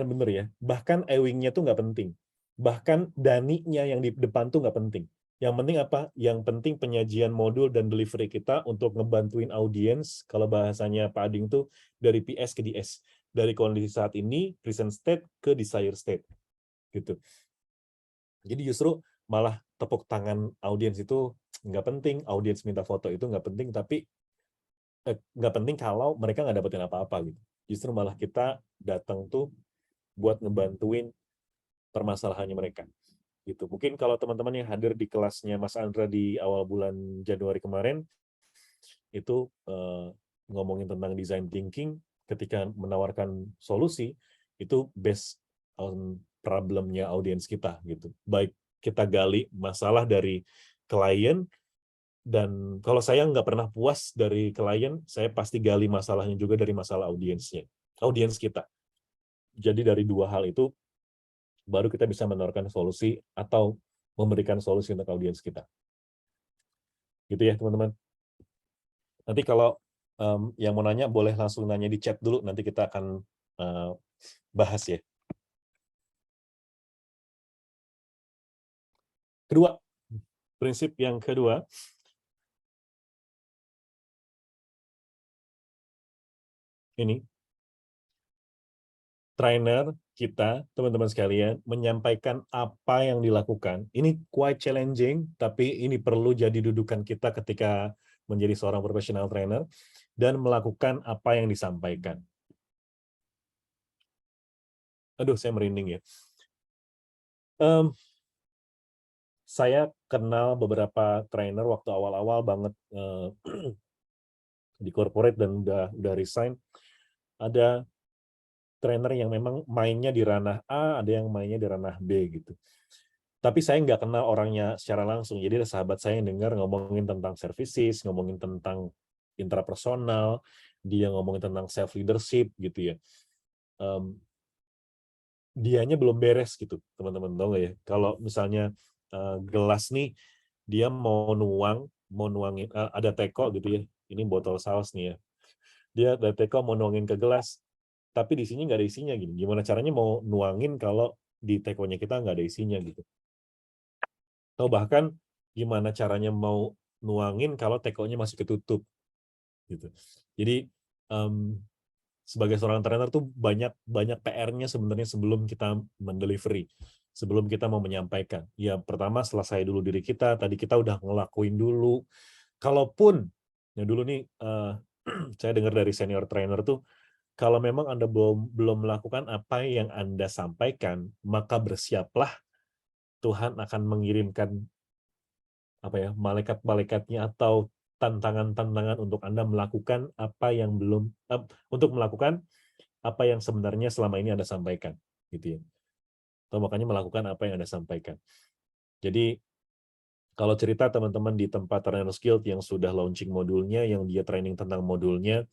bener ya. Bahkan ewingnya tuh nggak penting. Bahkan daninya yang di depan tuh nggak penting. Yang penting apa? Yang penting penyajian modul dan delivery kita untuk ngebantuin audiens. Kalau bahasanya Pak Ading tuh dari PS ke DS. Dari kondisi saat ini, present state ke desired state. Gitu. Jadi justru malah tepuk tangan audiens itu nggak penting. Audiens minta foto itu nggak penting, tapi nggak penting kalau mereka nggak dapetin apa-apa gitu. Justru malah kita datang tuh buat ngebantuin permasalahannya mereka. Gitu. Mungkin kalau teman-teman yang hadir di kelasnya Mas Andra di awal bulan Januari kemarin, itu ngomongin tentang design thinking, ketika menawarkan solusi, itu based on problemnya audiens kita. Gitu. Baik kita gali masalah dari klien, dan kalau saya nggak pernah puas dari klien, saya pasti gali masalahnya juga dari masalah audiens kita. Jadi dari dua hal itu baru kita bisa menawarkan solusi atau memberikan solusi untuk audiens kita. Gitu ya teman-teman. Nanti kalau yang mau nanya boleh langsung nanya di chat dulu, nanti kita akan bahas ya. Kedua, prinsip yang kedua, ini trainer kita, teman-teman sekalian, menyampaikan apa yang dilakukan. Ini quite challenging, tapi ini perlu jadi dudukan kita ketika menjadi seorang professional trainer dan melakukan apa yang disampaikan. Aduh, saya merinding ya. Saya kenal beberapa trainer waktu awal-awal banget di corporate dan udah resign. Ada trainer yang memang mainnya di ranah A, ada yang mainnya di ranah B gitu. Tapi saya nggak kenal orangnya secara langsung. Jadi ada sahabat saya yang dengar ngomongin tentang services, ngomongin tentang intrapersonal, dia ngomongin tentang self leadership gitu ya. Dianya belum beres gitu, teman-teman, tahu nggak ya? Kalau misalnya gelas nih, dia mau nuangin, ada teko gitu ya. Ini botol saus nih ya. Dia ada teko mau nuangin ke gelas, tapi di sini nggak ada isinya gini. Gimana caranya mau nuangin kalau di tekonya kita nggak ada isinya gitu. Atau bahkan gimana caranya mau nuangin kalau tekonya masih ketutup gitu. Jadi sebagai seorang trainer tuh banyak PR-nya sebenarnya sebelum kita mendelivery, sebelum kita mau menyampaikan. Ya pertama selesai dulu diri kita, tadi kita udah ngelakuin dulu. Kalaupun ya dulu nih saya dengar dari senior trainer tuh, kalau memang Anda belum melakukan apa yang Anda sampaikan, maka bersiaplah Tuhan akan mengirimkan apa ya, malaikat-malaikatnya atau tantangan-tantangan untuk Anda melakukan apa yang untuk melakukan apa yang sebenarnya selama ini Anda sampaikan, gitu ya. Atau makanya melakukan apa yang Anda sampaikan. Jadi kalau cerita teman-teman di tempat Trainer Skilled yang sudah launching modulnya, yang dia training tentang modulnya,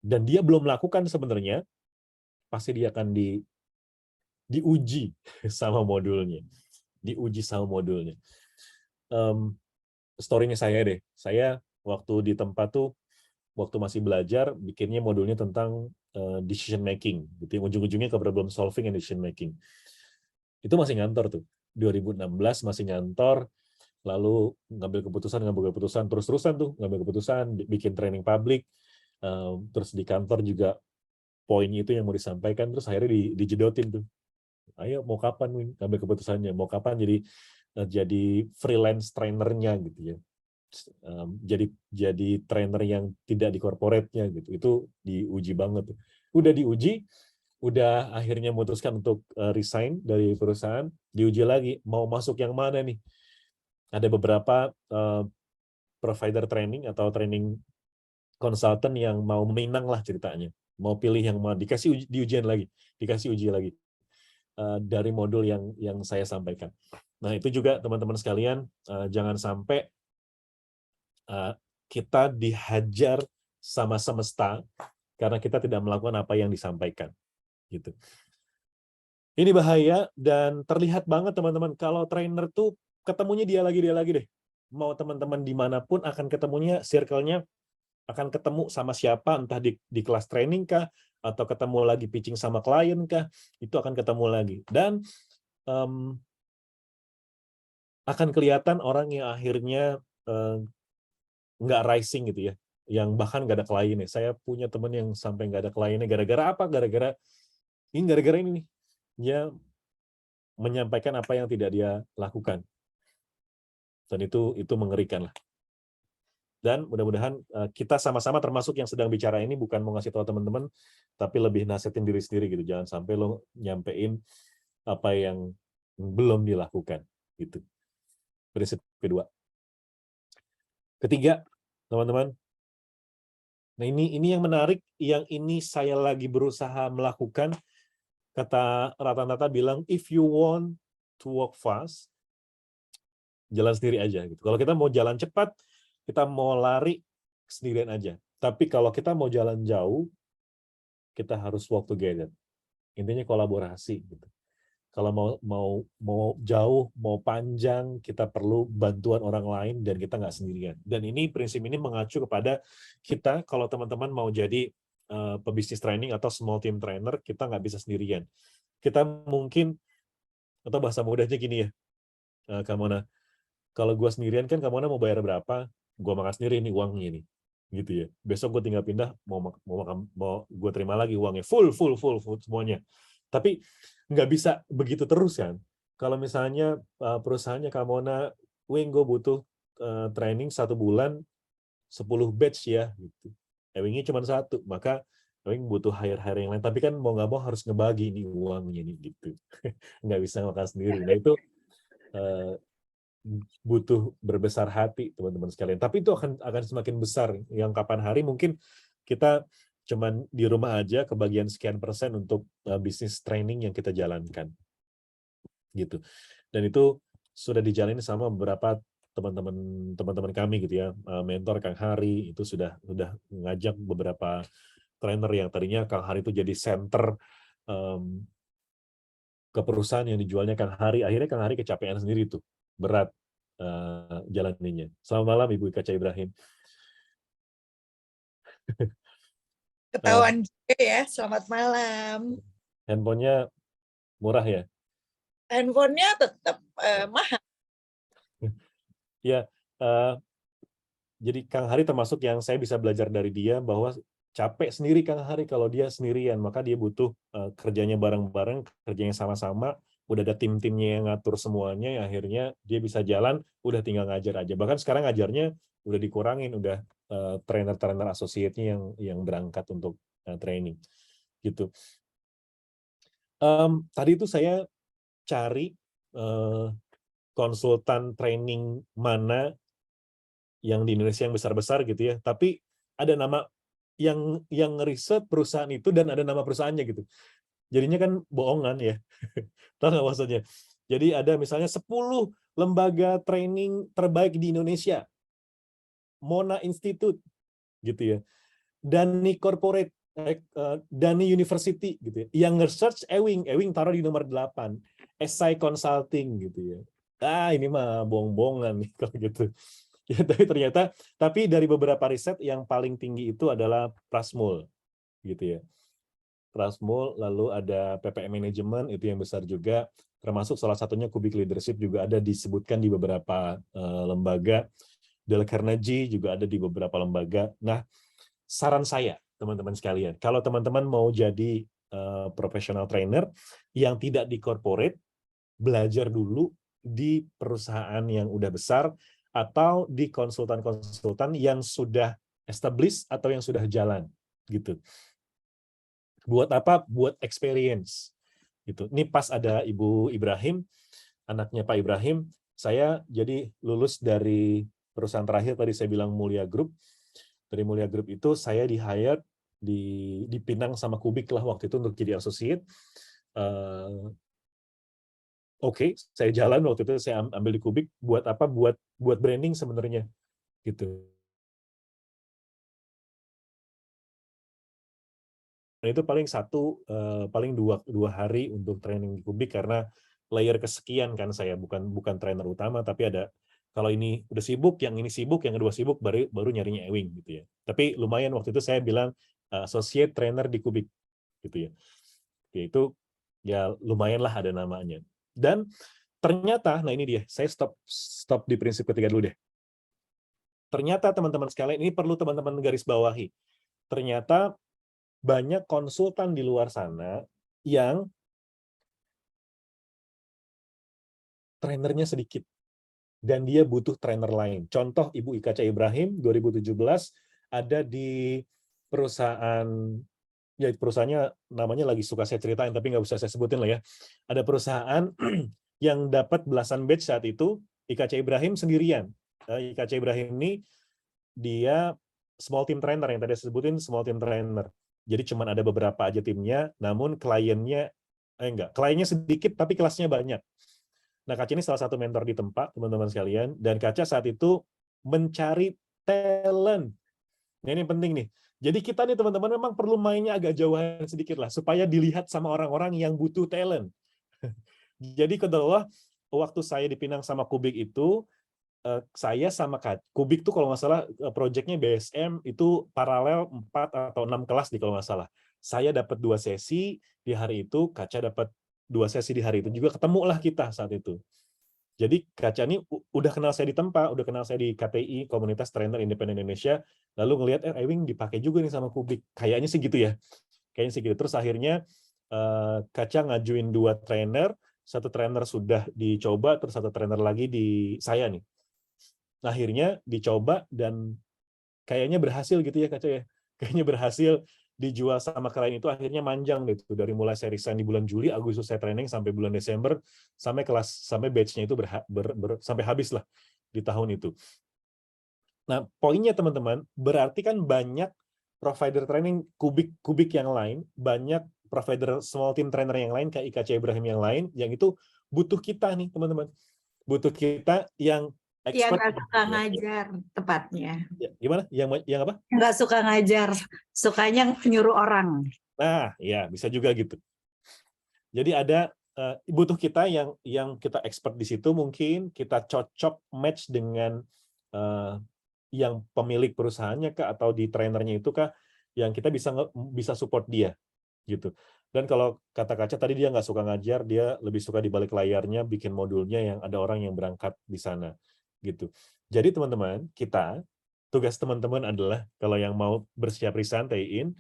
dan dia belum melakukan sebenarnya, pasti dia akan diuji sama modulnya. Diuji sama modulnya. Story-nya saya deh. Saya waktu di tempat tuh, waktu masih belajar, bikinnya modulnya tentang decision making. Gitu. Ujung-ujungnya ke problem solving and decision making. Itu masih ngantor tuh. 2016 masih ngantor, lalu ngambil keputusan, terus-terusan tuh, ngambil keputusan, bikin training publik, terus di kantor juga poin itu yang mau disampaikan, terus akhirnya dijedotin tuh. Ayo mau kapan Win ngambil keputusannya, mau kapan jadi freelance trainernya gitu ya. Jadi trainer yang tidak di corporate-nya gitu. Itu diuji banget tuh. Udah diuji, udah akhirnya memutuskan untuk resign dari perusahaan, diuji lagi mau masuk yang mana nih. Ada beberapa provider training atau training consultant yang mau meminang lah ceritanya. Mau pilih yang mau dikasih diujian lagi, dikasih uji lagi dari modul yang saya sampaikan. Nah, itu juga teman-teman sekalian, jangan sampai kita dihajar sama semesta karena kita tidak melakukan apa yang disampaikan. Gitu. Ini bahaya dan terlihat banget teman-teman kalau trainer tuh ketemunya dia lagi deh. Mau teman-teman dimanapun akan ketemunya, circle-nya akan ketemu sama siapa, entah di kelas training kah, atau ketemu lagi pitching sama klien kah, itu akan ketemu lagi. Dan akan kelihatan orang yang akhirnya nggak rising gitu ya, yang bahkan nggak ada kliennya. Saya punya teman yang sampai nggak ada kliennya, gara-gara apa? Gara-gara ini nih, dia menyampaikan apa yang tidak dia lakukan. Dan itu mengerikan lah. Dan mudah-mudahan kita sama-sama termasuk yang sedang bicara ini bukan mau ngasih tahu teman-teman, tapi lebih nasihatin diri sendiri gitu. Jangan sampai lo nyampein apa yang belum dilakukan gitu. Prinsip kedua. Ketiga, teman-teman. Nah, ini yang menarik, yang ini saya lagi berusaha melakukan. Kata Rata bilang, if you want to walk fast, jalan sendiri aja gitu. Kalau kita mau jalan cepat, kita mau lari sendirian aja. Tapi kalau kita mau jalan jauh, kita harus walk together. Intinya kolaborasi gitu. Kalau mau jauh, mau panjang, kita perlu bantuan orang lain dan kita nggak sendirian. Dan ini prinsip ini mengacu kepada kita kalau teman-teman mau jadi pebisnis training atau small team trainer, kita nggak bisa sendirian. Kita mungkin, atau bahasa mudahnya gini ya, Kamona, kalau gue sendirian kan Kamona mau bayar berapa, gue makan sendiri nih uangnya nih, gitu ya. Besok gue tinggal pindah, mau gue terima lagi uangnya full semuanya. Tapi nggak bisa begitu terus kan. Kalau misalnya perusahaannya Kamona, Wing, gue butuh training 1 bulan 10 batch ya, gitu. Ewingnya cuma 1, maka Ewing butuh hire yang lain. Tapi kan mau nggak mau harus ngebagi nih uangnya nih, gitu. Nggak bisa makan sendiri. Nah itu butuh berbesar hati teman-teman sekalian. Tapi itu akan semakin besar. Yang kapan hari mungkin kita cuman di rumah aja kebagian sekian persen untuk bisnis training yang kita jalankan, gitu. Dan itu sudah dijalani sama beberapa teman-teman kami gitu ya, mentor Kang Hari itu sudah ngajak beberapa trainer yang tadinya Kang Hari itu jadi center ke perusahaan yang dijualnya Kang Hari. Akhirnya Kang Hari kecapean sendiri tuh, berat jalaninya. Selamat malam Ibu Ika Ibrahim. Ketahuan juga ya, selamat malam. Handphonenya murah ya? Handphonenya tetap mahal. Ya, jadi Kang Hari termasuk yang saya bisa belajar dari dia bahwa capek sendiri Kang Hari kalau dia sendirian, maka dia butuh kerjanya bareng-bareng, kerjanya sama-sama, udah ada tim-timnya yang ngatur semuanya, akhirnya dia bisa jalan, udah tinggal ngajar aja. Bahkan sekarang ngajarnya udah dikurangin, udah trainer-trainer associate-nya yang berangkat untuk training, gitu. Tadi itu saya cari konsultan training mana yang di Indonesia yang besar-besar gitu ya, tapi ada nama yang riset perusahaan itu dan ada nama perusahaannya gitu. Jadinya kan bohongan ya. Tahu nggak maksudnya? Jadi ada misalnya 10 lembaga training terbaik di Indonesia. Mona Institute gitu ya. Dani Corporate, Dani University gitu ya. Yang nge-search Ewing taruh di nomor 8. SI Consulting gitu ya. Ini mah bohong-bohongan nih kalau gitu. Ya, tapi dari beberapa riset yang paling tinggi itu adalah Prasmul gitu ya. Prasmul, lalu ada PPM Management itu yang besar juga, termasuk salah satunya Kubik Leadership juga ada disebutkan di beberapa lembaga. Dale Carnegie juga ada di beberapa lembaga. Nah, saran saya teman-teman sekalian, kalau teman-teman mau jadi professional trainer yang tidak di corporate, belajar dulu di perusahaan yang udah besar atau di konsultan-konsultan yang sudah established atau yang sudah jalan gitu. Buat apa? Buat experience gitu. Ini pas ada Ibu Ibrahim, anaknya Pak Ibrahim, saya jadi lulus dari perusahaan terakhir tadi saya bilang Mulia Group. Dari Mulia Group itu saya di-hire dipinang sama Kubik lah waktu itu untuk jadi associate. Oke, saya jalan waktu itu, saya ambil di Kubik. Buat apa? Buat branding sebenarnya, gitu. Dan itu paling dua hari untuk training di Kubik karena layer kesekian kan saya bukan trainer utama, tapi ada kalau ini udah sibuk, yang ini sibuk, yang kedua sibuk, baru nyarinya Ewing gitu ya. Tapi lumayan waktu itu saya bilang associate trainer di Kubik, gitu ya. Itu ya lumayan lah ada namanya. Dan ternyata, nah ini dia, saya stop di prinsip ketiga dulu deh. Ternyata teman-teman sekalian, ini perlu teman-teman garis bawahi. Ternyata banyak konsultan di luar sana yang trainernya sedikit. Dan dia butuh trainer lain. Contoh Ibu Ika Ibrahim, 2017, ada di perusahaan, ya perusahaannya namanya lagi suka saya ceritain, tapi nggak usah saya sebutin lah ya. Ada perusahaan yang dapat belasan batch saat itu, Ika Ibrahim sendirian. Ika Ibrahim ini dia small team trainer, yang tadi saya sebutin small team trainer. Jadi cuma ada beberapa aja timnya, namun kliennya sedikit tapi kelasnya banyak. Nah, Kaca ini salah satu mentor di tempat, teman-teman sekalian, dan Kaca saat itu mencari talent. Nah, ini penting nih. Jadi kita nih teman-teman memang perlu mainnya agak jauhan sedikit lah supaya dilihat sama orang-orang yang butuh talent. Jadi kedua, waktu saya dipinang sama Kubik itu, saya sama Kubik tuh kalau nggak salah proyeknya BSM itu paralel 4 atau 6 kelas di kalau nggak salah. Saya dapat 2 sesi di hari itu, Kaca dapat 2 sesi di hari itu. Juga ketemulah kita saat itu. Jadi Kaca ini udah kenal saya di Tempa, udah kenal saya di KTI, Komunitas Trainer Independen Indonesia, lalu ngelihat Ewing dipakai juga nih sama Kubik. Kayaknya sih gitu ya. Kayaknya sih gitu. Terus akhirnya Kaca ngajuin 2 trainer, 1 trainer sudah dicoba, terus 1 trainer lagi di saya nih. Akhirnya dicoba dan kayaknya berhasil gitu ya Kaca ya. Kayaknya berhasil dijual sama klien itu akhirnya manjang gitu. Dari mulai saya resign di bulan Juli, Agustus saya training sampai bulan Desember, sampai batch-nya itu sampai habis lah di tahun itu. Nah, poinnya teman-teman, berarti kan banyak provider training Kubik yang lain, banyak provider small team trainer yang lain kayak IKC Ibrahim yang lain, yang itu butuh kita nih teman-teman. Butuh kita yang Yang expert. nggak suka ngajar tepatnya. Ya, gimana? Yang apa? Nggak suka ngajar, sukanya nyuruh orang. Nah, ya bisa juga gitu. Jadi ada butuh kita yang kita expert di situ, mungkin kita cocok match dengan yang pemilik perusahaannya kah atau di trainernya itu kah yang kita bisa support dia gitu. Dan kalau kata Kaca tadi dia nggak suka ngajar, dia lebih suka di balik layarnya bikin modulnya yang ada orang yang berangkat di sana gitu. Jadi teman-teman, tugas teman-teman adalah kalau yang mau bersiap resign TI-in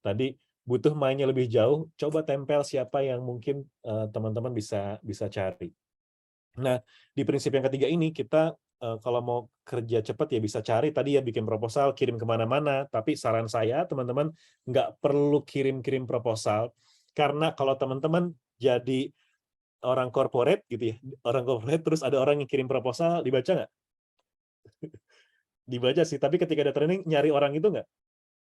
tadi butuh mainnya lebih jauh, coba tempel siapa yang mungkin teman-teman bisa cari. Nah, di prinsip yang ketiga ini kita kalau mau kerja cepat ya bisa cari tadi ya bikin proposal, kirim kemana-mana. Tapi saran saya teman-teman nggak perlu kirim-kirim proposal karena kalau teman-teman jadi orang corporate gitu ya, orang corporate terus ada orang yang kirim proposal dibaca nggak? Dibaca sih, tapi ketika ada training nyari orang itu nggak?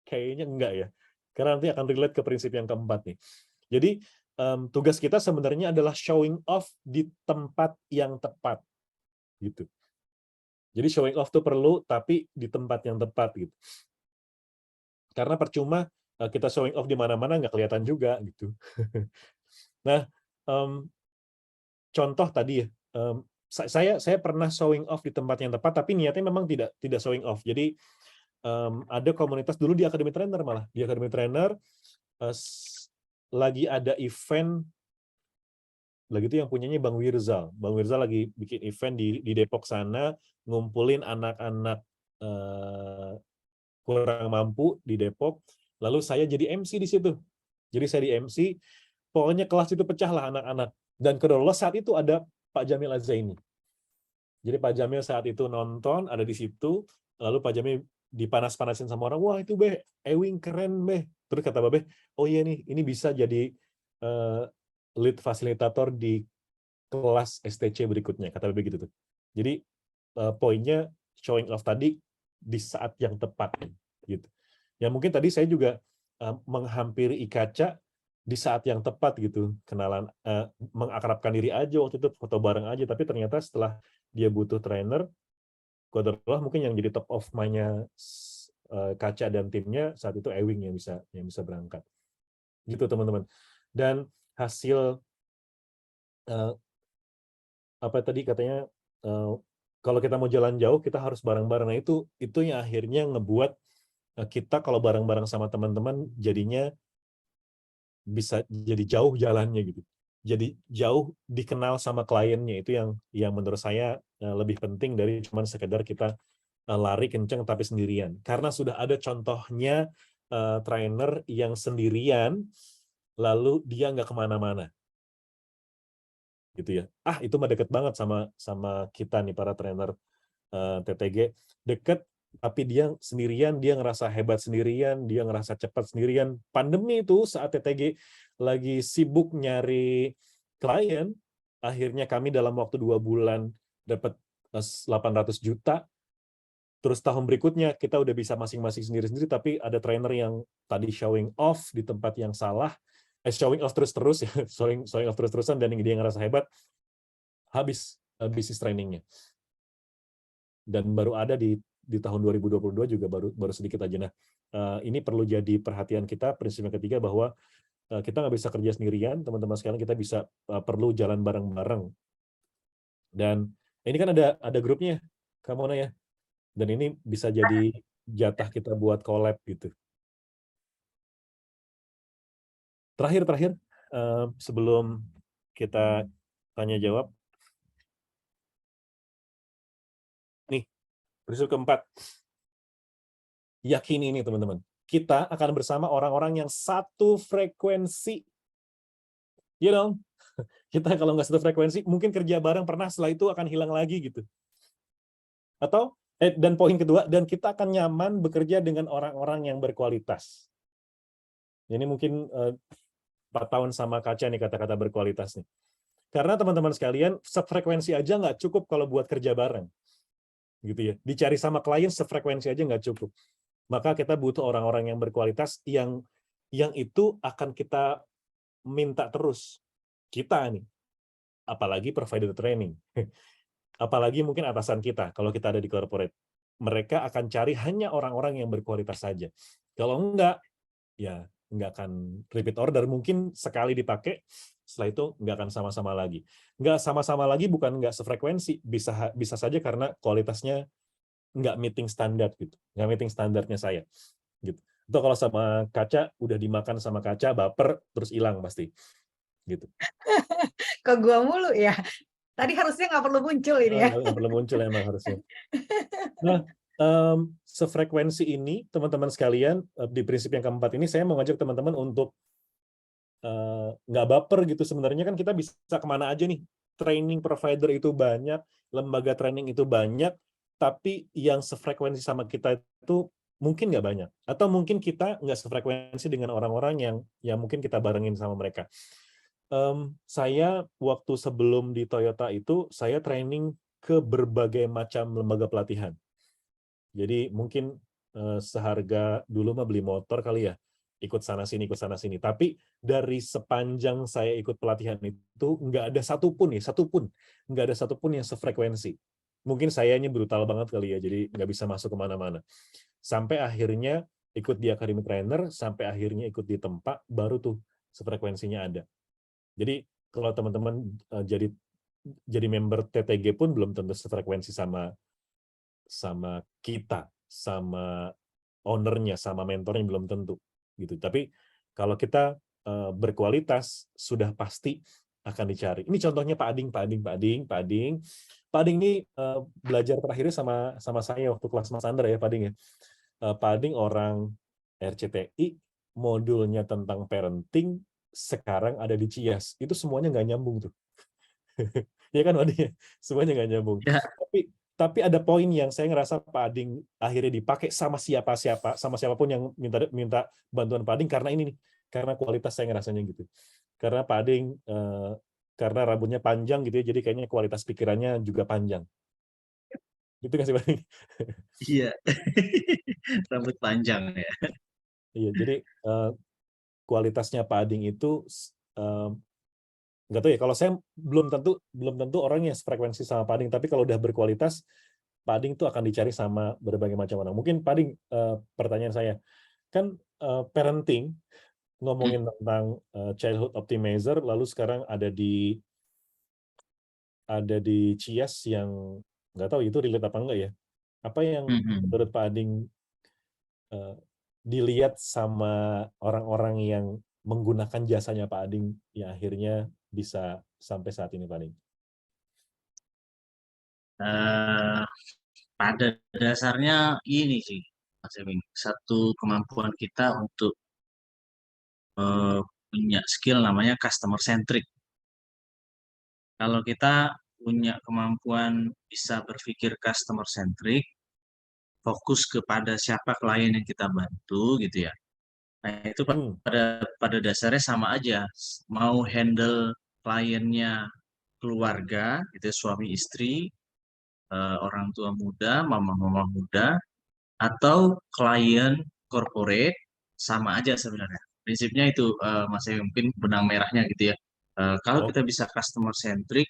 Kayaknya enggak ya. Karena nanti akan relate ke prinsip yang keempat nih. Jadi tugas kita sebenarnya adalah showing off di tempat yang tepat gitu. Jadi showing off tuh perlu tapi di tempat yang tepat gitu. Karena percuma kita showing off di mana-mana nggak kelihatan juga gitu. Nah, contoh tadi ya, saya pernah showing off di tempat yang tepat tapi niatnya memang tidak showing off. Jadi ada komunitas dulu di Academy Trainer malah. Di Academy Trainer lagi ada event lagi itu yang punyanya Bang Wirzal. Bang Wirzal lagi bikin event di Depok sana, ngumpulin anak-anak kurang mampu di Depok. Lalu saya jadi MC di situ. Jadi saya di MC, pokoknya kelas itu pecah lah anak-anak. Dan kedua saat itu ada Pak Jamil Azaini. Jadi Pak Jamil saat itu nonton, ada di situ, lalu Pak Jamil dipanas-panasin sama orang, wah itu Beh, Ewing keren Beh. Terus kata Babeh, oh iya nih, ini bisa jadi lead fasilitator di kelas STC berikutnya, kata Babeh gitu tuh. Jadi poinnya showing off tadi di saat yang tepat gitu. Ya mungkin tadi saya juga menghampiri Kaca di saat yang tepat gitu, kenalan, mengakrabkan diri aja waktu itu, foto bareng aja, tapi ternyata setelah dia butuh trainer, Qadarullah mungkin yang jadi top of mind-nya Kaca dan timnya saat itu Ewing yang bisa berangkat. Gitu teman-teman. Dan hasil apa tadi katanya kalau kita mau jalan jauh kita harus bareng-bareng. Nah itu yang akhirnya ngebuat kita kalau bareng-bareng sama teman-teman jadinya bisa jadi jauh jalannya gitu. Jadi jauh dikenal sama kliennya, itu yang menurut saya lebih penting dari cuma sekedar kita lari kenceng tapi sendirian. Karena sudah ada contohnya trainer yang sendirian lalu dia nggak kemana-mana. Gitu ya. Itu mah deket banget sama kita nih para trainer TTG. Deket tapi dia sendirian, dia ngerasa hebat sendirian, dia ngerasa cepat sendirian. Pandemi itu saat TTG lagi sibuk nyari klien, akhirnya kami dalam waktu 2 bulan dapat 800 juta. Terus tahun berikutnya kita udah bisa masing-masing sendiri-sendiri, tapi ada trainer yang tadi showing off di tempat yang salah, showing off terus-terus, showing off terus-terusan, dan dia ngerasa hebat, habis bisnis trainingnya. Dan baru ada di di tahun 2022 juga baru sedikit aja. Nah, ini perlu jadi perhatian kita. Prinsip yang ketiga bahwa kita nggak bisa kerja sendirian, teman-teman sekalian, kita bisa perlu jalan bareng-bareng. Dan ini kan ada grupnya, Kak Mona ya. Dan ini bisa jadi jatah kita buat collab gitu. Terakhir, sebelum kita tanya jawab, nih, prinsip keempat, yakini ini teman-teman, kita akan bersama orang-orang yang satu frekuensi. You know, kita kalau nggak satu frekuensi, mungkin kerja bareng pernah, setelah itu akan hilang lagi gitu. Atau, dan poin kedua, dan kita akan nyaman bekerja dengan orang-orang yang berkualitas. Ini mungkin 4 tahun sama Kaca nih kata-kata berkualitas nih. Karena teman-teman sekalian, sefrekuensi aja nggak cukup kalau buat kerja bareng. Gitu ya. Dicari sama klien sefrekuensi aja nggak cukup. Maka kita butuh orang-orang yang berkualitas yang itu akan kita minta terus. Kita nih. Apalagi provider training. Apalagi mungkin atasan kita kalau kita ada di corporate. Mereka akan cari hanya orang-orang yang berkualitas saja. Kalau enggak, ya nggak akan repeat order, mungkin sekali dipakai, setelah itu nggak akan sama-sama lagi. Nggak sama-sama lagi bukan nggak sefrekuensi, bisa saja karena kualitasnya nggak meeting standar gitu, nggak meeting standarnya saya. Gitu. Atau kalau sama Kaca, udah dimakan sama Kaca, baper, terus hilang pasti. Gitu. Kok gua mulu ya? Tadi harusnya nggak perlu muncul ini ya. Nggak perlu muncul emang harusnya. Nah, sefrekuensi ini, teman-teman sekalian, di prinsip yang keempat ini, saya mau ngajak teman-teman untuk nggak baper gitu. Sebenarnya kan kita bisa kemana aja nih. Training provider itu banyak, lembaga training itu banyak, tapi yang sefrekuensi sama kita itu mungkin nggak banyak. Atau mungkin kita nggak sefrekuensi dengan orang-orang yang mungkin kita barengin sama mereka. Saya waktu sebelum di Toyota itu, saya training ke berbagai macam lembaga pelatihan. Jadi mungkin seharga dulu mah beli motor kali ya, ikut sana sini. Tapi dari sepanjang saya ikut pelatihan itu nggak ada satupun yang sefrekuensi. Mungkin sayanya brutal banget kali ya, jadi nggak bisa masuk kemana-mana. Sampai akhirnya ikut di Academy Trainer, sampai akhirnya ikut di tempat, baru tuh sefrekuensinya ada. Jadi kalau teman-teman jadi member TTG pun belum tentu sefrekuensi sama kita, sama ownernya, sama mentornya belum tentu gitu. Tapi kalau kita berkualitas, sudah pasti akan dicari. Ini contohnya Pak Ading. Pak Ading ini belajar terakhirnya sama saya waktu kelas Mas Andra ya, Pak Ading ya. Pak Ading orang RCTI, modulnya tentang parenting, sekarang ada di CIAS. Itu semuanya nggak nyambung tuh. Ya kan Pak Ading? Semuanya nggak nyambung. Ya. Tapi ada poin yang saya ngerasa Pak Ading akhirnya dipakai sama siapapun yang minta bantuan Pak Ading, karena ini nih, karena kualitas saya ngerasanya gitu. Karena Pak Ading karena rambutnya panjang gitu ya, jadi kayaknya kualitas pikirannya juga panjang. Gitu nggak sih Pak Ading? Iya, rambut panjang ya. Iya, jadi kualitasnya Pak Ading itu nggak tahu ya, kalau saya belum tentu orangnya frekuensi sama Pak Ading, tapi kalau udah berkualitas, Pak Ading itu akan dicari sama berbagai macam orang. Mungkin Pak Ading, pertanyaan saya, kan parenting, ngomongin tentang childhood optimizer, lalu sekarang ada di CIAS yang nggak tahu itu relate apa enggak ya. Apa yang menurut Pak Ading dilihat sama orang-orang yang menggunakan jasanya Pak Ading yang akhirnya bisa sampai saat ini, Pak Ading? Pada dasarnya ini sih, Mas Emin, satu kemampuan kita untuk punya skill namanya customer centric. Kalau kita punya kemampuan bisa berpikir customer centric, fokus kepada siapa klien yang kita bantu gitu ya. Nah, itu pada dasarnya sama aja, mau handle kliennya keluarga, gitu, suami istri, orang tua muda, mama-mama muda, atau klien corporate, sama aja sebenarnya. Prinsipnya itu masih mungkin benang merahnya gitu ya. Kalau kita bisa customer centric,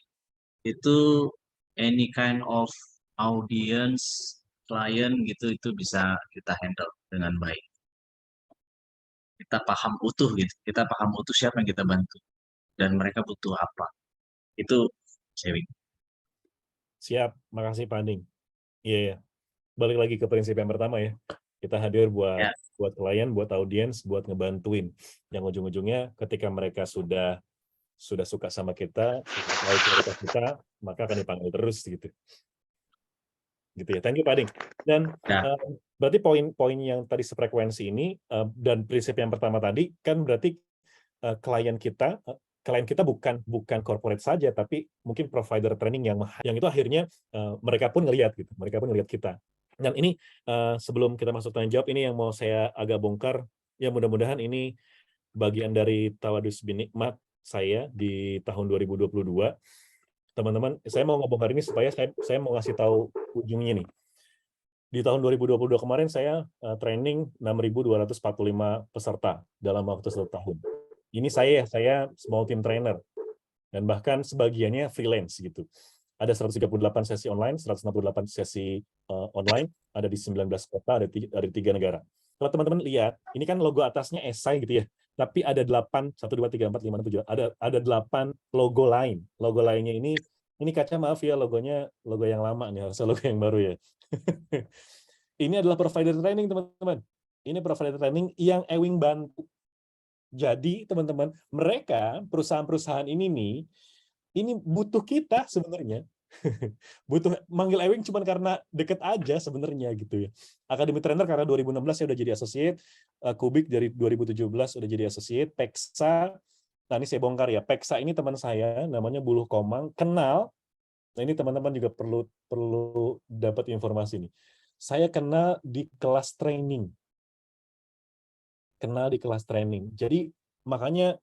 itu any kind of audience klien gitu itu bisa kita handle dengan baik. Kita paham utuh gitu, kita paham utuh siapa yang kita bantu dan mereka butuh apa. Itu sharing. Siap, makasih Pak Anding. Iya ya. Balik lagi ke prinsip yang pertama ya. Kita hadir Ya. buat klien, buat audiens, buat ngebantuin. Yang ujung-ujungnya ketika mereka sudah suka sama kita, sudah tahu kualitas kita, maka akan dipanggil terus gitu. Gitu ya. Thank you Pak Anding. Dan Ya. berarti poin-poin yang tadi sefrekuensi ini dan prinsip yang pertama tadi kan berarti klien kita bukan corporate saja, tapi mungkin provider training yang itu akhirnya mereka pun ngelihat gitu, mereka pun ngelihat kita. Dan ini sebelum kita masuk tanya jawab, ini yang mau saya agak bongkar, ya mudah-mudahan ini bagian dari Tawadus bin Nikmat saya di tahun 2022. Teman-teman, saya mau ngebongkar ini supaya saya mau ngasih tahu ujungnya nih. Di tahun 2022 kemarin saya training 6.245 peserta dalam waktu 1 tahun. Ini saya small team trainer, dan bahkan sebagiannya freelance gitu. Ada 138 sesi online, 168 sesi online, ada di 19 kota, ada di 3 negara. Kalau teman-teman lihat, ini kan logo atasnya esai gitu ya, tapi ada 8, 1, 2, 3, 4, 5, 6, 7, ada 8 logo lain. Logo lainnya ini kaca maaf ya, logonya logo yang lama nih, harusnya logo yang baru ya. Ini adalah provider training teman-teman. Ini provider training yang Ewing bantu. Jadi teman-teman, mereka perusahaan-perusahaan ini butuh kita sebenarnya. Butuh manggil Ewing cuma karena deket aja sebenarnya gitu ya. Academy Trainer karena 2016 saya udah jadi associate, Kubik dari 2017 udah jadi associate, Peksa, nah ini saya bongkar ya, Peksa ini teman saya namanya Buluh Komang, kenal. Nah ini teman-teman juga perlu dapat informasi nih. Saya kenal di kelas training. Jadi makanya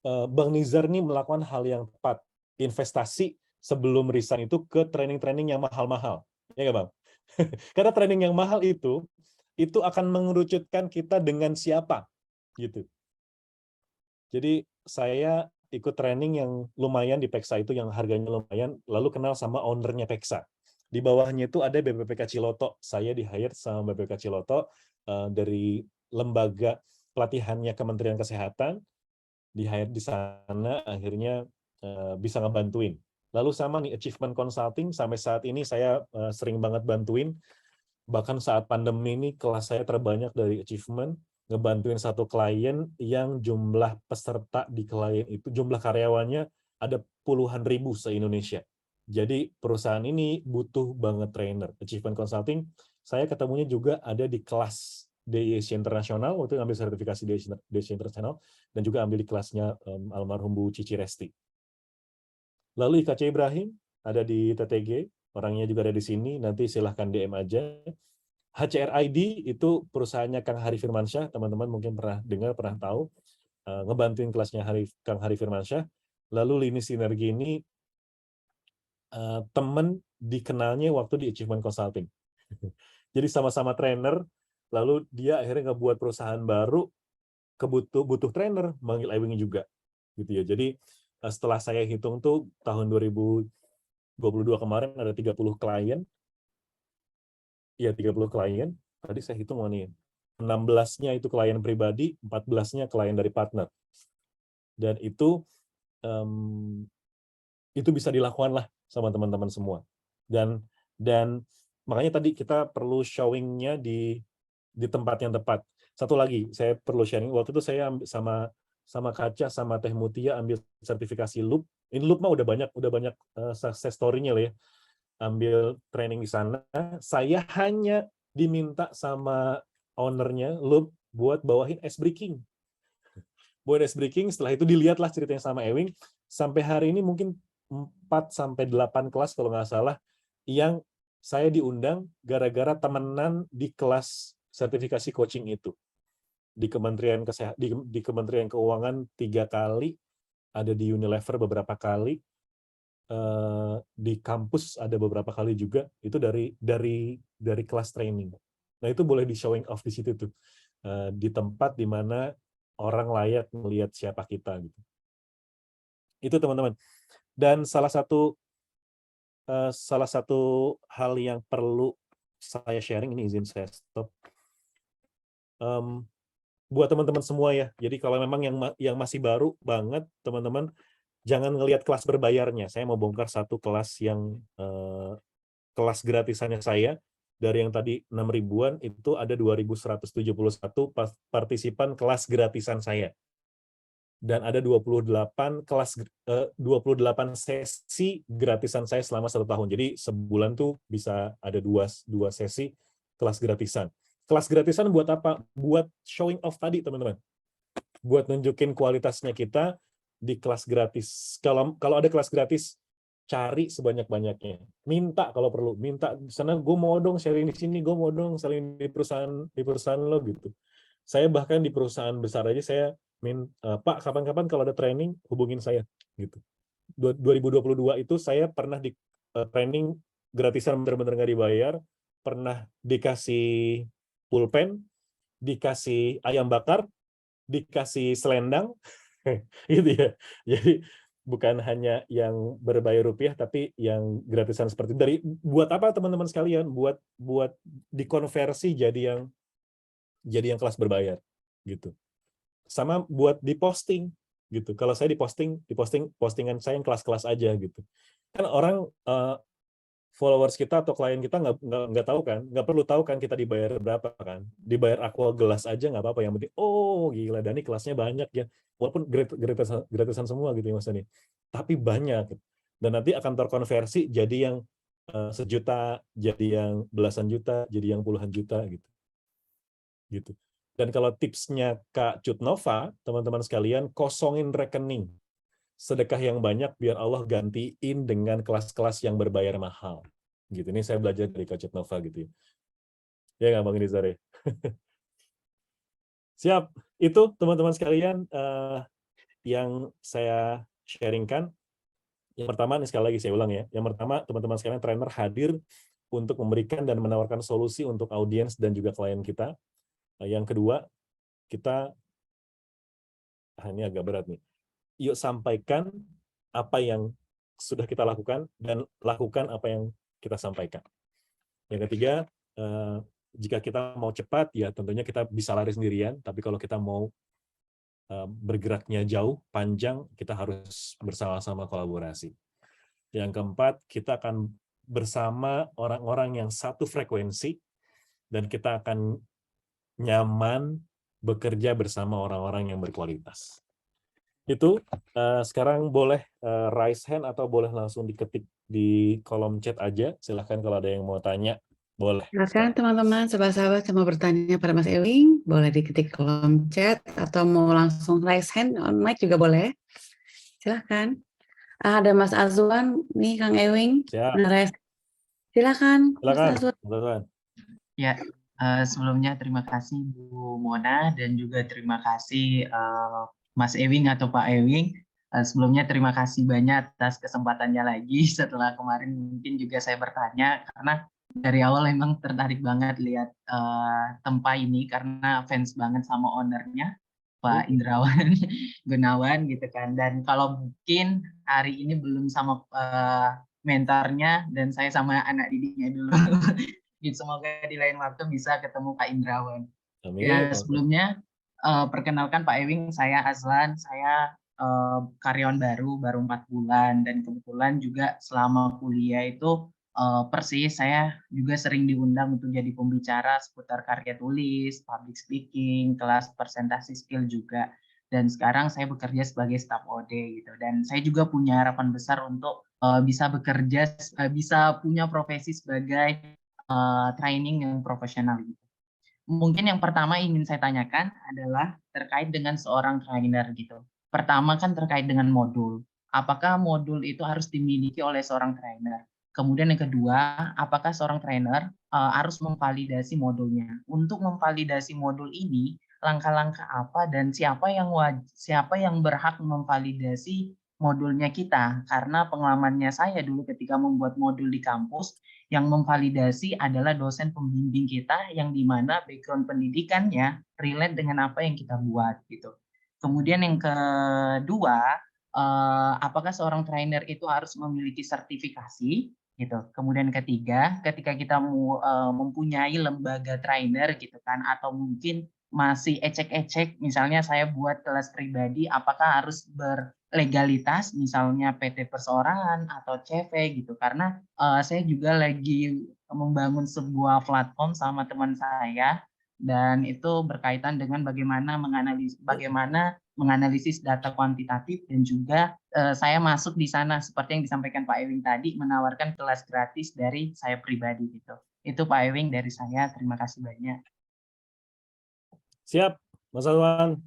Bang Nizar nih melakukan hal yang tepat, investasi sebelum resign itu ke training-training yang mahal-mahal, ya nggak Bang? Karena training yang mahal itu akan mengerucutkan kita dengan siapa, gitu. Jadi saya ikut training yang lumayan di Peksa itu, yang harganya lumayan, lalu kenal sama ownernya Peksa. Di bawahnya itu ada BPPK Ciloto, saya di-hire sama BPPK Ciloto dari lembaga pelatihannya Kementerian Kesehatan, di-hire di sana, akhirnya bisa ngebantuin. Lalu sama nih Achievement Consulting, sampai saat ini saya sering banget bantuin, bahkan saat pandemi ini kelas saya terbanyak dari Achievement, ngebantuin satu klien yang jumlah peserta di klien itu, jumlah karyawannya ada puluhan ribu se-Indonesia. Jadi perusahaan ini butuh banget trainer. Achievement Consulting, saya ketemunya juga ada di kelas DIC Internasional, waktu itu ambil sertifikasi DIC Internasional, dan juga ambil di kelasnya almarhum Bu Cici Resti. Lalu IKC Ibrahim, ada di TTG, orangnya juga ada di sini, nanti silahkan DM aja. HCR ID itu perusahaannya Kang Hari Firmansyah, teman-teman mungkin pernah dengar, pernah tahu, ngebantuin kelasnya Kang Hari Firmansyah. Lalu Lini Sinergi ini teman dikenalnya waktu di Achievement Consulting. Jadi sama-sama trainer, lalu dia akhirnya ngebuat perusahaan baru, butuh trainer, manggil Ewing juga. Gitu ya. Jadi setelah saya hitung tuh tahun 2022 kemarin ada 30 klien. Iya, 30 klien. Tadi saya hitung nih. 16-nya itu klien pribadi, 14-nya klien dari partner. Dan itu bisa dilakukan lah sama teman-teman semua. Dan makanya tadi kita perlu showing-nya di tempat yang tepat. Satu lagi, saya perlu sharing. Waktu itu saya sama Kaca, sama Teh Mutia ambil sertifikasi Loop. Ini Loop mah udah banyak success story-nya lah ya. Ambil training di sana, saya hanya diminta sama ownernya Loop buat bawahin ice breaking. Buat ice breaking, setelah itu dilihatlah ceritanya sama Ewing. Sampai hari ini mungkin 4-8 kelas kalau nggak salah, yang saya diundang gara-gara temenan di kelas sertifikasi coaching itu. Di Kementerian di Kementerian Keuangan 3 kali, ada di Unilever beberapa kali, di kampus ada beberapa kali juga, itu dari kelas training. Nah itu boleh di showing off di situ tuh, di tempat di mana orang layak melihat siapa kita gitu. Itu teman-teman. Dan salah satu hal yang perlu saya sharing, ini izin saya stop. Buat teman-teman semua ya. Jadi kalau memang yang masih baru banget, teman-teman jangan ngelihat kelas berbayarnya. Saya mau bongkar satu kelas yang kelas gratisannya saya. Dari yang tadi 6 ribuan, itu ada 2.171 partisipan kelas gratisan saya. Dan ada 28 sesi gratisan saya selama 1 tahun. Jadi sebulan tuh bisa ada dua sesi kelas gratisan. Kelas gratisan buat apa? Buat showing off tadi, teman-teman. Buat nunjukin kualitasnya kita di kelas gratis. Kalau ada kelas gratis, cari sebanyak-banyaknya. Minta kalau perlu, minta sana, gue mau dong sharing di sini, gue mau dong sharing di perusahaan lo gitu. Saya bahkan di perusahaan besar aja saya Pak, kapan-kapan kalau ada training hubungin saya gitu. 2022 itu saya pernah di training gratisan, bener-bener nggak dibayar, pernah dikasih pulpen, dikasih ayam bakar, dikasih selendang, gitu ya. Jadi bukan hanya yang berbayar rupiah, tapi yang gratisan seperti itu. Buat apa teman-teman sekalian? Buat dikonversi jadi yang kelas berbayar gitu. Sama buat diposting gitu. Kalau saya diposting postingan saya yang kelas-kelas aja gitu. Kan orang followers kita atau klien kita nggak tahu kan, nggak perlu tahu kan kita dibayar berapa kan. Dibayar aqua gelas aja nggak apa-apa, yang penting oh gila Dani kelasnya banyak ya, walaupun gratisan semua gitu ya Mas Dani, tapi banyak dan nanti akan terkonversi jadi yang 1 juta, jadi yang belasan juta, jadi yang puluhan juta gitu. Dan kalau tipsnya Kak Cutnova, teman-teman sekalian, kosongin rekening sedekah yang banyak biar Allah gantiin dengan kelas-kelas yang berbayar mahal. Gitu. Ini saya belajar dari Kak Cutnova gitu ya. Ya nggak Bang Nizar ya? Siap. Itu teman-teman sekalian yang saya sharingkan. Yang pertama, ini sekali lagi saya ulang ya. Yang pertama, teman-teman sekalian, trainer hadir untuk memberikan dan menawarkan solusi untuk audiens dan juga klien kita. Yang kedua, kita ini agak berat nih. Yuk sampaikan apa yang sudah kita lakukan dan lakukan apa yang kita sampaikan. Yang ketiga, jika kita mau cepat, ya tentunya kita bisa lari sendirian, tapi kalau kita mau bergeraknya jauh, panjang, kita harus bersama-sama kolaborasi. Yang keempat, kita akan bersama orang-orang yang satu frekuensi, dan kita akan nyaman bekerja bersama orang-orang yang berkualitas. Itu sekarang boleh raise hand atau boleh langsung diketik di kolom chat aja. Silahkan kalau ada yang mau tanya, boleh. Silakan teman-teman, sahabat-sahabat yang mau bertanya pada Mas Ewing, boleh diketik kolom chat atau mau langsung raise hand on mic juga boleh. Silahkan. Ada Mas Azwan nih, Kang Ewing. Siap. Silakan, Mas Silakan. Azwan. Ya, sebelumnya terima kasih Bu Mona dan juga terima kasih Mas Ewing atau Pak Ewing. Sebelumnya terima kasih banyak atas kesempatannya lagi setelah kemarin mungkin juga saya bertanya karena dari awal memang tertarik banget lihat Tempa ini karena fans banget sama ownernya Pak Indrawan Gunawan gitu kan. Dan kalau mungkin hari ini belum sama mentornya dan saya sama anak didiknya dulu. Semoga di lain waktu bisa ketemu Pak Indrawan. Amin. Ya, sebelumnya perkenalkan Pak Ewing, saya Azlan, saya karyawan baru 4 bulan dan kebetulan juga selama kuliah itu persis saya juga sering diundang untuk jadi pembicara seputar karya tulis, public speaking, kelas presentasi skill juga. Dan sekarang saya bekerja sebagai staf OD gitu. Dan saya juga punya harapan besar untuk bisa bekerja, bisa punya profesi sebagai training yang profesional gitu. Mungkin yang pertama ingin saya tanyakan adalah terkait dengan seorang trainer gitu. Pertama kan terkait dengan modul. Apakah modul itu harus dimiliki oleh seorang trainer? Kemudian yang kedua, apakah seorang trainer harus memvalidasi modulnya? Untuk memvalidasi modul ini, langkah-langkah apa dan siapa yang berhak memvalidasi modulnya kita? Karena pengalamannya saya dulu ketika membuat modul di kampus, yang memvalidasi adalah dosen pembimbing kita yang dimana background pendidikannya relate dengan apa yang kita buat gitu. Kemudian yang kedua, apakah seorang trainer itu harus memiliki sertifikasi? gitu. Kemudian ketiga, ketika kita mempunyai lembaga trainer gitu kan, atau mungkin masih ecek-ecek, misalnya saya buat kelas pribadi, apakah harus berlegalitas, misalnya PT perseorangan atau CV gitu, karena saya juga lagi membangun sebuah platform sama teman saya, dan itu berkaitan dengan bagaimana menganalisis data kuantitatif, dan juga saya masuk di sana seperti yang disampaikan Pak Ewing tadi, menawarkan kelas gratis dari saya pribadi gitu. Itu Pak Ewing dari saya, terima kasih banyak. Siap, Mas Azwan.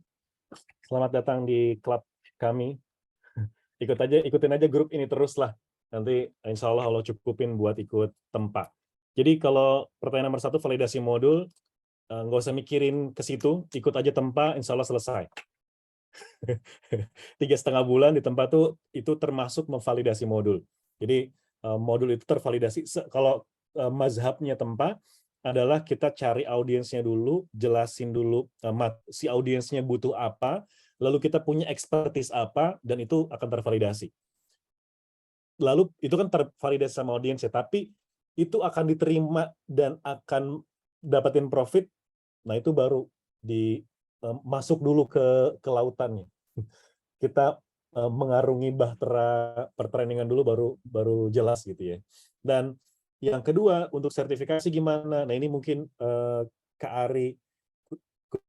Selamat datang di klub kami. Ikutin aja grup ini terus lah. Nanti insya Allah cukupin buat ikut tempat. Jadi kalau pertanyaan nomor 1 validasi modul, nggak usah mikirin ke situ, ikut aja tempat, insya Allah selesai. 3,5 bulan di tempat tuh itu termasuk memvalidasi modul. Jadi modul itu tervalidasi. Kalau mazhabnya tempat adalah kita cari audiensnya dulu, jelasin dulu si audiensnya butuh apa, lalu kita punya expertise apa, dan itu akan tervalidasi. Lalu itu kan tervalidasi sama audiensnya, tapi itu akan diterima dan akan dapetin profit, nah itu baru masuk dulu ke lautannya. Kita mengarungi bahtera pertrainingan dulu baru jelas gitu ya. Dan yang kedua, untuk sertifikasi gimana? Nah ini mungkin Kak Ari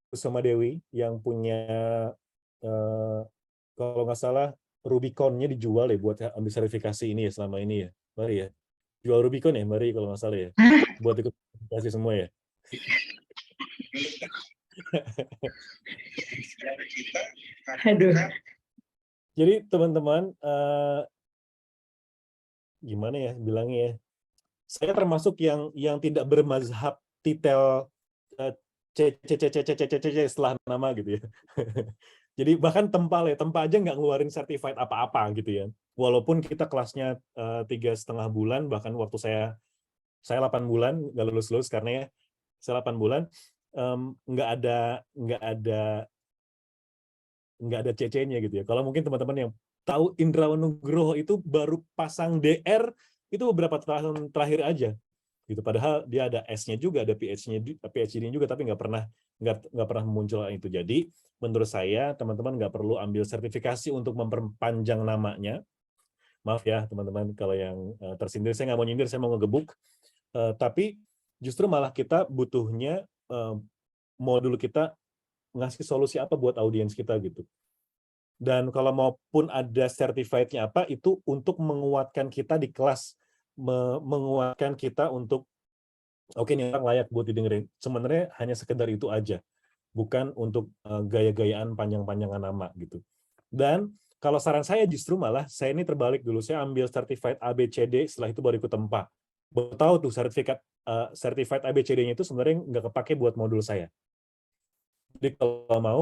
Kusuma Dewi yang punya, kalau nggak salah, Rubicon-nya dijual ya buat ambil sertifikasi ini ya selama ini ya. Mari ya. Jual Rubicon ya, mari kalau nggak salah ya. Buat ikut sertifikasi semua ya. Aduh. Jadi teman-teman, gimana ya bilangnya ya? Saya termasuk yang tidak bermazhab titel setelah nama gitu ya. Jadi bahkan tempa aja nggak ngeluarin certified apa-apa gitu ya. Walaupun kita kelasnya 3,5 bulan, bahkan waktu saya 8 bulan nggak lulus karena ya saya 8 bulan nggak ada CC-nya gitu ya. Kalau mungkin teman-teman yang tahu Indrawan Nugroho itu baru pasang DR itu beberapa tahun terakhir aja gitu. Padahal dia ada S-nya juga, ada PhD-nya juga, tapi nggak pernah muncul itu. Jadi menurut saya teman-teman nggak perlu ambil sertifikasi untuk memperpanjang namanya. Maaf ya teman-teman kalau yang tersindir, saya nggak mau nyindir, saya mau ngegebuk. Tapi justru malah kita butuhnya modul kita ngasih solusi apa buat audiens kita gitu. Dan kalau maupun ada certified-nya apa, itu untuk menguatkan kita di kelas, menguatkan kita untuk oke nih orang layak buat didengerin. Sebenarnya hanya sekedar itu aja, bukan untuk gaya-gayaan panjang-panjangan nama gitu. Dan kalau saran saya justru malah saya ini terbalik dulu, saya ambil certified ABCD, setelah itu baru ikut tempa. Baru tahu tuh certified ABCD-nya itu sebenarnya nggak kepake buat modul saya. Jadi kalau mau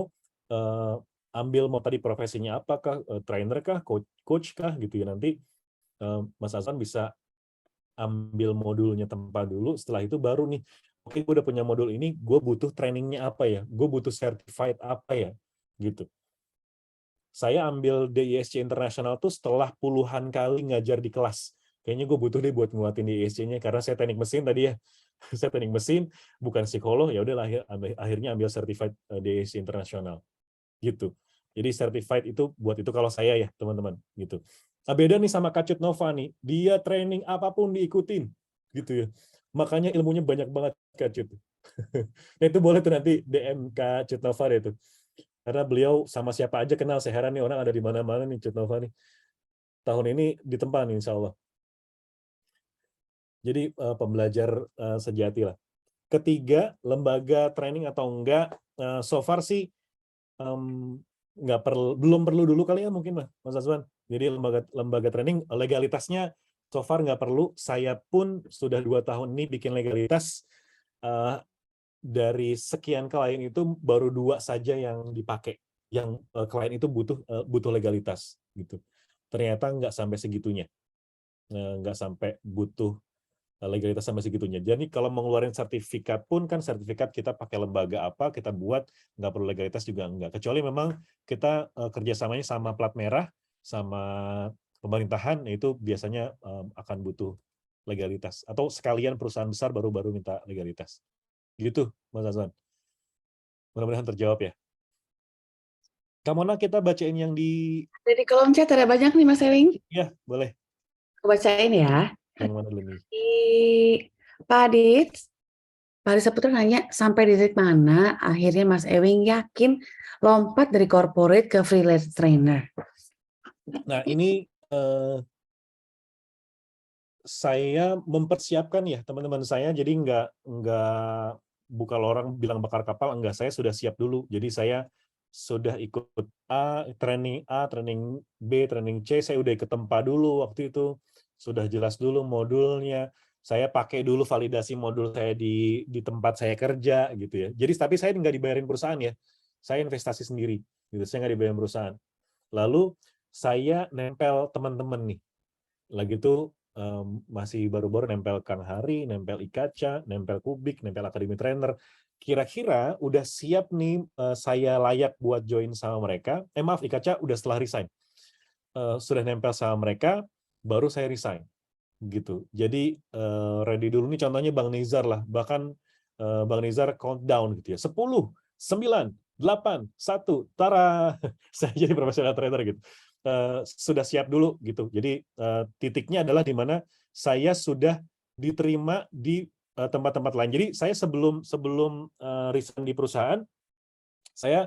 ambil mau tadi profesinya apakah, trainer kah, coach kah gitu ya, nanti Mas Azwan bisa ambil modulnya tempat dulu, setelah itu baru nih, oke gue udah punya modul ini, gue butuh trainingnya apa ya, gue butuh certified apa ya, gitu. Saya ambil DISC Internasional tuh setelah puluhan kali ngajar di kelas. Kayaknya gue butuh deh buat nguatin DISC-nya, karena saya teknik mesin tadi ya, saya teknik mesin, bukan psikolog, ya udah akhirnya ambil certified DISC Internasional, gitu. Jadi certified itu buat itu kalau saya ya teman-teman, gitu. Nah, beda nih sama Kak Cut Nova nih, dia training apapun diikutin, gitu ya. Makanya ilmunya banyak banget Kak Cut. Nah, itu boleh tuh nanti DM Kak Cut Nova deh tuh. Karena beliau sama siapa aja kenal, saya heran nih orang ada di mana-mana nih Cut Nova nih. Tahun ini ditempa nih insya Allah. Jadi pembelajar sejati lah. Ketiga, lembaga training atau enggak, so far sih belum perlu dulu kali ya mungkin Mas Azwan. Jadi lembaga training legalitasnya so far nggak perlu. Saya pun sudah 2 tahun ini bikin legalitas, dari sekian klien itu baru 2 saja yang dipakai, yang klien itu butuh legalitas gitu. Ternyata nggak sampai segitunya, nggak sampai butuh legalitas sampai segitunya. Jadi kalau mengeluarkan sertifikat pun kan sertifikat kita pakai lembaga apa kita buat, nggak perlu legalitas juga nggak. Kecuali memang kita kerjasamanya sama plat merah, sama pemerintahan, itu biasanya akan butuh legalitas, atau sekalian perusahaan besar baru minta legalitas. Gitu, Mas Azwan. Mudah-mudahan terjawab ya. Kak Mona, kita bacain yang di... Jadi kolom chat ada banyak nih Mas Ewing. Ya, boleh. Aku bacain ya. Yang mana dulu nih? Di Pak Adit Saputra nanya, sampai di titik mana akhirnya Mas Ewing yakin lompat dari corporate ke freelance trainer? Nah, ini saya mempersiapkan ya teman-teman saya, jadi nggak bukan orang bilang bakar kapal, enggak, saya sudah siap dulu. Jadi saya sudah ikut training B, training C, saya udah ikut tempa dulu waktu itu, sudah jelas dulu modulnya, saya pakai dulu validasi modul saya di tempat saya kerja gitu ya. Jadi tapi saya nggak dibayarin perusahaan ya, saya investasi sendiri, gitu. Saya nggak dibayarin perusahaan. Lalu saya nempel teman-teman nih, lagi tuh masih baru-baru nempel Kang Hari, nempel Ikaca, nempel Kubik, nempel Academy Trainer. Kira-kira udah siap nih saya layak buat join sama mereka. Maaf, Ikaca udah setelah resign. Sudah nempel sama mereka, baru saya resign. Gitu. Jadi ready dulu nih, contohnya Bang Nizar lah. Bahkan Bang Nizar countdown gitu ya. 10, 9, 8, 1, tara. Saya jadi profesional trainer gitu. Sudah siap dulu gitu. Jadi titiknya adalah di mana saya sudah diterima di tempat-tempat lain. Jadi saya sebelum resign di perusahaan, saya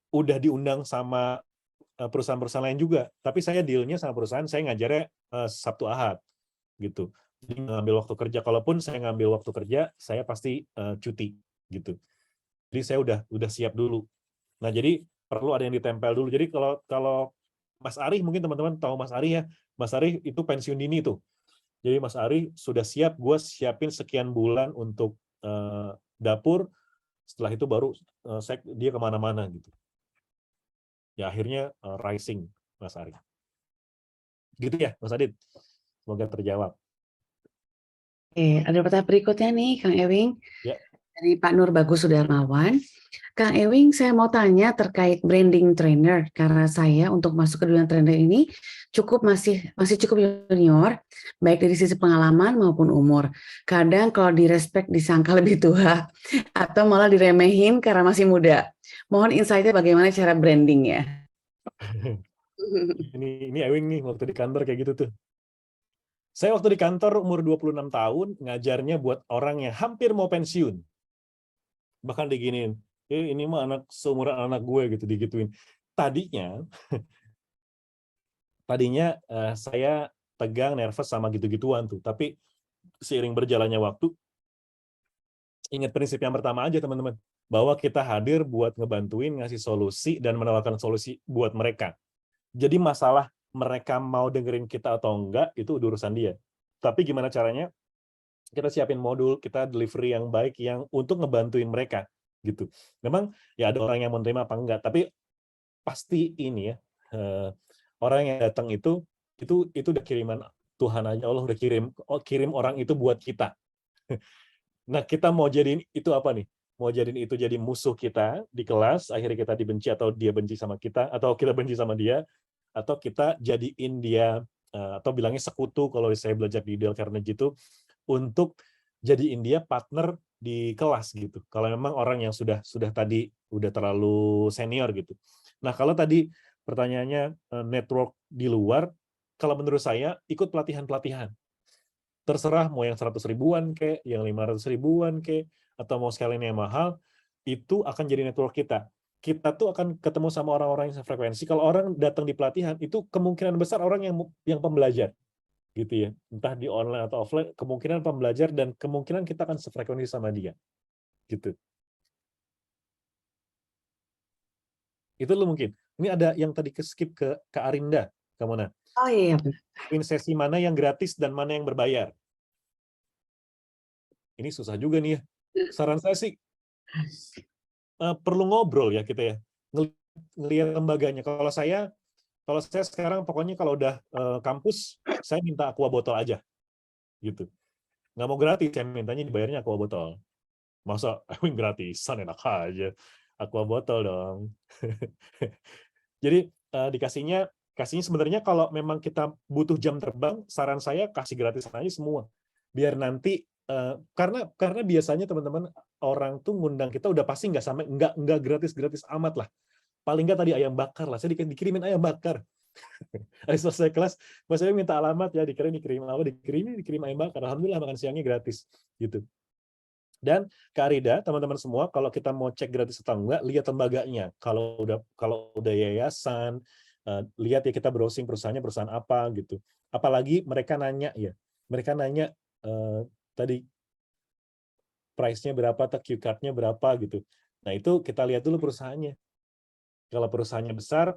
udah diundang sama perusahaan-perusahaan lain juga. Tapi saya dealnya sama perusahaan, saya ngajarnya Sabtu Ahad gitu. Jadi ngambil waktu kerja. Kalaupun saya ngambil waktu kerja, saya pasti cuti gitu. Jadi saya udah siap dulu. Nah, jadi perlu ada yang ditempel dulu. Jadi kalau Mas Ari, mungkin teman-teman tahu Mas Ari ya. Mas Ari itu pensiun dini tuh. Jadi Mas Ari sudah siap, gue siapin sekian bulan untuk dapur. Setelah itu baru dia kemana-mana gitu. Ya akhirnya rising Mas Ari. Gitu ya Mas Adit. Semoga terjawab. Oke, ada pertanyaan berikutnya nih Kang Ewing. Ya. Dari Pak Nur Bagus Sudarmawan. Kang Ewing, saya mau tanya terkait branding trainer, karena saya untuk masuk ke dunia trainer ini masih cukup junior, baik dari sisi pengalaman maupun umur. Kadang kalau direspek disangka lebih tua, atau malah diremehin karena masih muda. Mohon insight-nya bagaimana cara branding ya? Ini Ewing nih, waktu di kantor kayak gitu tuh. Saya waktu di kantor umur 26 tahun, ngajarnya buat orang yang hampir mau pensiun. Bahkan diginiin, ini mah anak seumuran anak gue gitu, digituin. Tadinya saya tegang, nervous sama gitu-gituan tuh. Tapi seiring berjalannya waktu, ingat prinsip yang pertama aja teman-teman, bahwa kita hadir buat ngebantuin, ngasih solusi, dan menawarkan solusi buat mereka. Jadi masalah mereka mau dengerin kita atau enggak, itu urusan dia. Tapi gimana caranya? Kita siapin modul, kita delivery yang baik yang untuk ngebantuin mereka gitu. Memang ya ada orang yang menerima apa enggak, tapi pasti ini ya orang yang datang itu udah kiriman Tuhan aja, Allah udah kirim orang itu buat kita. Nah, kita mau jadiin itu apa nih? Mau jadiin itu jadi musuh kita di kelas, akhirnya kita dibenci atau dia benci sama kita, atau kita benci sama dia, atau kita jadiin dia atau bilangnya sekutu kalau saya belajar di Dale Carnegie itu, untuk jadiin dia partner di kelas gitu. Kalau memang orang yang sudah tadi udah terlalu senior gitu. Nah, kalau tadi pertanyaannya network di luar, kalau menurut saya ikut pelatihan-pelatihan. Terserah mau yang 100 ribuan ke, yang 500 ribuan ke, atau mau sekalian yang mahal, itu akan jadi network kita. Kita tuh akan ketemu sama orang-orang yang sefrekuensi. Kalau orang datang di pelatihan, itu kemungkinan besar orang yang pembelajar. Gitu ya, entah di online atau offline, kemungkinan pembelajar dan kemungkinan kita akan sefrekuensi sama dia, gitu. Itu lo mungkin. Ini ada yang tadi skip ke Arinda, Kamona. Oh iya. Sesi mana yang gratis dan mana yang berbayar? Ini susah juga nih ya. Saran saya sih perlu ngobrol ya kita ya, ngelihat lembaganya. Kalau saya sekarang pokoknya kalau udah kampus, saya minta aqua botol aja, gitu. Nggak mau gratis, saya mintanya dibayarnya aqua botol. Masa gratisan, enak aja. Aqua botol dong. Jadi kasihnya sebenarnya kalau memang kita butuh jam terbang, saran saya kasih gratisan aja semua. biar nanti karena biasanya teman-teman orang tuh ngundang kita udah pasti nggak sampai nggak gratis amat lah. Paling nggak tadi ayam bakar lah, saya dikirimin ayam bakar. Habis selesai kelas, Mas saya minta alamat ya, dikirim ayam bakar. Alhamdulillah makan siangnya gratis gitu. Dan Kak Arida, teman-teman semua, kalau kita mau cek gratis atau enggak, lihat lembaganya. Kalau udah yayasan, lihat ya kita browsing perusahaannya perusahaan apa gitu. Apalagi mereka nanya tadi price-nya berapa, atau cue card-nya berapa gitu. Nah, itu kita lihat dulu perusahaannya. Kalau perusahaannya besar,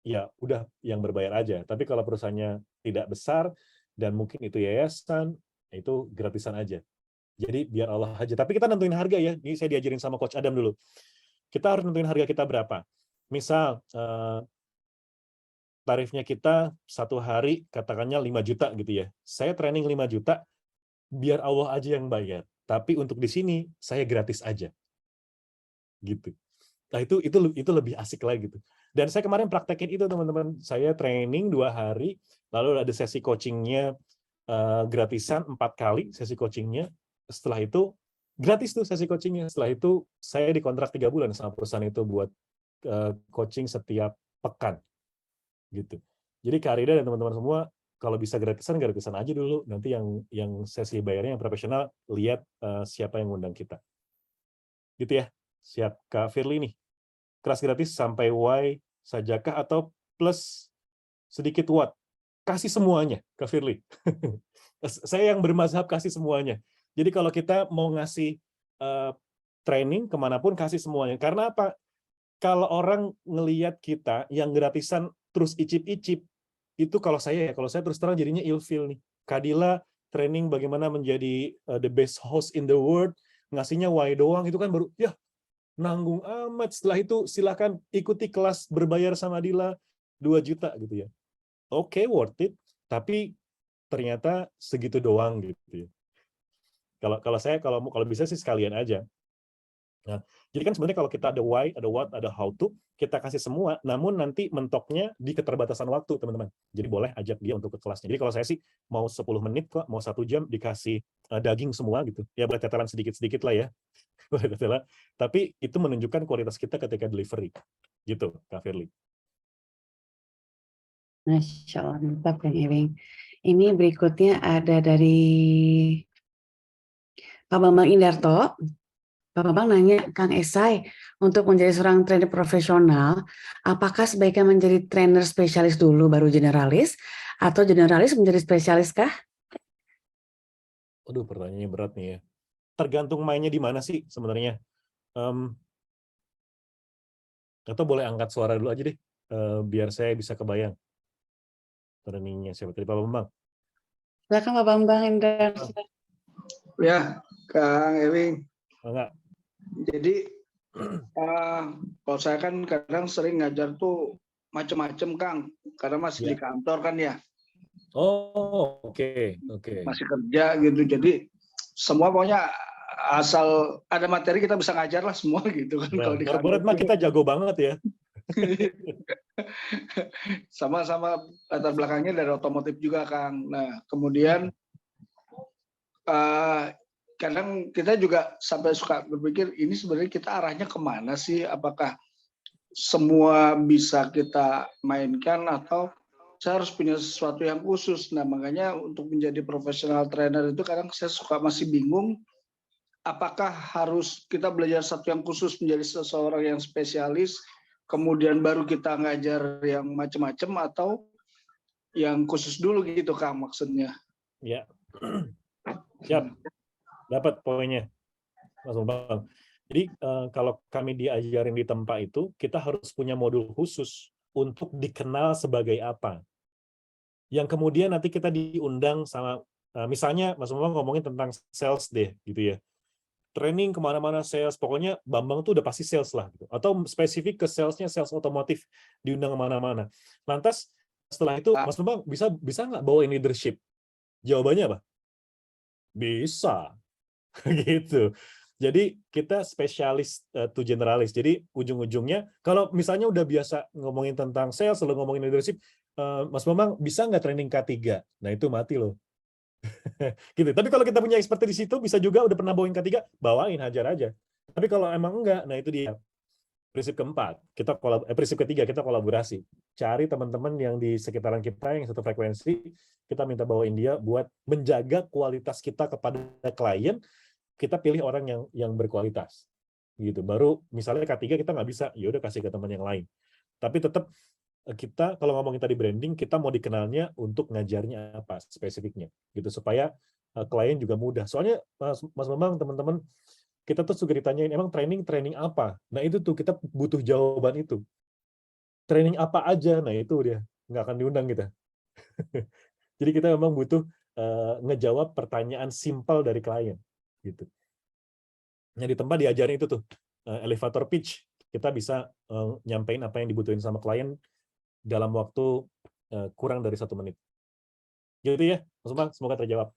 ya udah yang berbayar aja. Tapi kalau perusahaannya tidak besar dan mungkin itu yayasan, itu gratisan aja. Jadi biar Allah aja. Tapi kita nentuin harga ya. Ini saya diajarin sama Coach Adam dulu. Kita harus nentuin harga kita berapa. Misal tarifnya kita satu hari katakannya 5 juta gitu ya. Saya training 5 juta, biar Allah aja yang bayar. Tapi untuk di sini saya gratis aja. Gitu. Nah, itu lebih asik lagi gitu. Dan saya kemarin praktekin itu teman-teman. Saya training 2 hari, lalu ada sesi coachingnya gratisan 4 kali sesi coachingnya. Setelah itu gratis tuh sesi coachingnya. Setelah itu saya dikontrak 3 bulan sama perusahaan itu buat coaching setiap pekan. Gitu. Jadi Kak Arida dan teman-teman semua, kalau bisa gratisan aja dulu. Nanti yang sesi bayarnya yang profesional, lihat siapa yang ngundang kita. Gitu ya. Siap Kak Firly nih. Kelas gratis sampai Y sajakah atau plus sedikit watt? Kasih semuanya Kak Firly. Saya yang bermazhab kasih semuanya. Jadi kalau kita mau ngasih training kemanapun, kasih semuanya. Karena apa? Kalau orang ngelihat kita yang gratisan terus icip-icip, itu kalau saya terus terang jadinya ilfeel nih. Kadila training bagaimana menjadi the best host in the world, ngasihnya Y doang, itu kan baru, ya nanggung amat. Setelah itu silakan ikuti kelas berbayar sama Dila 2 juta gitu ya. Oke, worth it, tapi ternyata segitu doang gitu ya. Kalau saya kalau bisa sih sekalian aja. Nah, jadi kan sebenarnya kalau kita ada why, ada what, ada how to, kita kasih semua, namun nanti mentoknya di keterbatasan waktu, teman-teman. Jadi boleh ajak dia untuk ke kelasnya. Jadi kalau saya sih mau 10 menit kok, mau 1 jam dikasih daging semua gitu. Ya boleh tetelan sedikit-sedikit lah ya. Boleh tetelan. Tapi itu menunjukkan kualitas kita ketika delivery. Gitu, Kak Firly. Masya Allah, mantap Kang Ewing. Ini berikutnya ada dari Pak Bambang Indarto. Pak Bambang nanya, Kang Esai, untuk menjadi seorang trainer profesional, apakah sebaiknya menjadi trainer spesialis dulu baru generalis, atau generalis menjadi spesialis kah? Aduh, pertanyaannya berat nih ya. Tergantung mainnya di mana sih sebenarnya. Atau boleh angkat suara dulu aja deh, biar saya bisa kebayang. Trainingnya siapa tadi, Pak Bambang? Silakan Pak Bambang Indarto. Ya, Kang Ewing. Enggak. Jadi kalau saya kan kadang sering ngajar tuh macam-macam Kang, karena masih di kantor kan ya. Oh, oke. Masih kerja gitu. Jadi semua pokoknya asal ada materi kita bisa ngajar lah semua gitu kan. Kalau di corporate mah kita jago banget ya. Sama-sama latar belakangnya dari otomotif juga Kang. Nah, kemudian kadang kita juga sampai suka berpikir ini sebenarnya kita arahnya kemana sih? Apakah semua bisa kita mainkan atau saya harus punya sesuatu yang khusus? Nah, makanya untuk menjadi profesional trainer itu kadang saya suka masih bingung. Apakah harus kita belajar satu yang khusus menjadi seseorang yang spesialis, kemudian baru kita ngajar yang macam-macam, atau yang khusus dulu gitu Kang maksudnya? Ya, siap. Dapat poinnya, Mas Bambang. Jadi kalau kami diajarin di tempat itu, kita harus punya modul khusus untuk dikenal sebagai apa. Yang kemudian nanti kita diundang sama, misalnya Mas Bambang ngomongin tentang sales deh, gitu ya. Training kemana-mana sales, pokoknya Bambang tuh udah pasti sales lah. Gitu. Atau spesifik ke salesnya, sales otomotif, diundang kemana-mana. Lantas setelah itu, Mas Bambang bisa nggak bawain leadership? Jawabannya apa? Bisa. Gitu. Jadi kita spesialis to generalis. Jadi ujung-ujungnya kalau misalnya udah biasa ngomongin tentang sales, lalu ngomongin leadership, Mas Bambang bisa nggak training K3? Nah itu mati loh. Gitu. Tapi kalau kita punya expertise di situ, bisa juga udah pernah bawain K3, bawain, hajar aja. Tapi kalau emang enggak, nah itu dia. Prinsip keempat, prinsip ketiga, kita kolaborasi. Cari teman-teman yang di sekitaran kita yang satu frekuensi, kita minta bawain dia buat menjaga kualitas kita kepada klien, kita pilih orang yang berkualitas. Gitu. Baru misalnya K3 kita nggak bisa, ya udah kasih ke teman yang lain. Tapi tetap kita kalau ngomongin tadi branding, kita mau dikenalnya untuk ngajarnya apa spesifiknya, gitu supaya klien juga mudah. Soalnya Mas Bambang, teman-teman, kita tuh suka ditanyain emang training apa. Nah itu tuh kita butuh jawaban itu. Training apa aja, nah itu dia nggak akan diundang kita. Jadi kita memang butuh ngejawab pertanyaan simpel dari klien, gitu. Nah di tempat diajarin itu tuh elevator pitch, kita bisa nyampein apa yang dibutuhin sama klien dalam waktu kurang dari 1 menit. Gitu ya, Mas Bambang, semoga terjawab.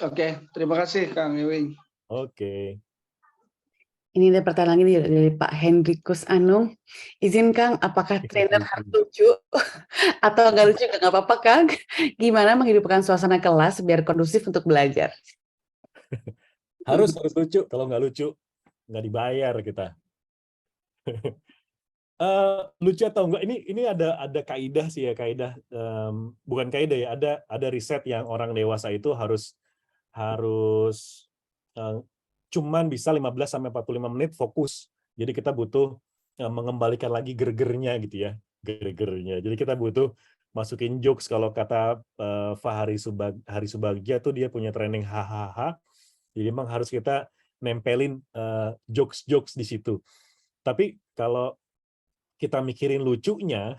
Oke, terima kasih Kang Ewing. Oke. Ini ada pertanyaan lagi dari Pak Hendrikus Anung. Izin Kang, apakah trainer harus lucu atau nggak lucu nggak apa-apa Kang? Gimana menghidupkan suasana kelas biar kondusif untuk belajar? Harus lucu. Kalau nggak lucu, nggak dibayar kita. Lucu atau enggak? Ini ada kaidah sih ya, kaidah bukan kaidah ya. Ada riset yang orang dewasa itu harus cuman bisa 15-45 menit fokus. Jadi kita butuh mengembalikan lagi gergernya gitu ya, gergernya. Jadi kita butuh masukin jokes. Kalau kata Fahari Subagja tuh dia punya training hahaha. Jadi memang harus kita nempelin jokes-jokes di situ. Tapi kalau kita mikirin lucunya,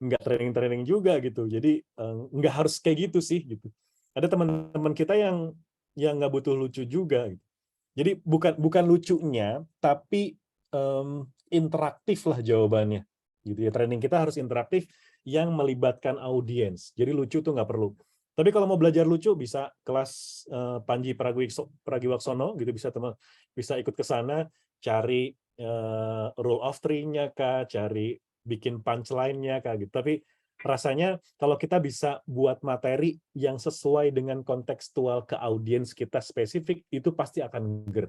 nggak training juga gitu. Jadi nggak harus kayak gitu sih gitu. Ada teman-teman kita yang nggak butuh lucu juga gitu. Jadi bukan lucunya, tapi interaktif lah jawabannya. Gitu ya. Training kita harus interaktif yang melibatkan audiens. Jadi lucu tuh nggak perlu. Tapi kalau mau belajar lucu bisa kelas Panji Pragiwaksono gitu, bisa ikut ke sana, cari rule of three-nya kah, cari bikin punchline-nya kah gitu. Tapi rasanya kalau kita bisa buat materi yang sesuai dengan kontekstual ke audiens kita spesifik, itu pasti akan ger.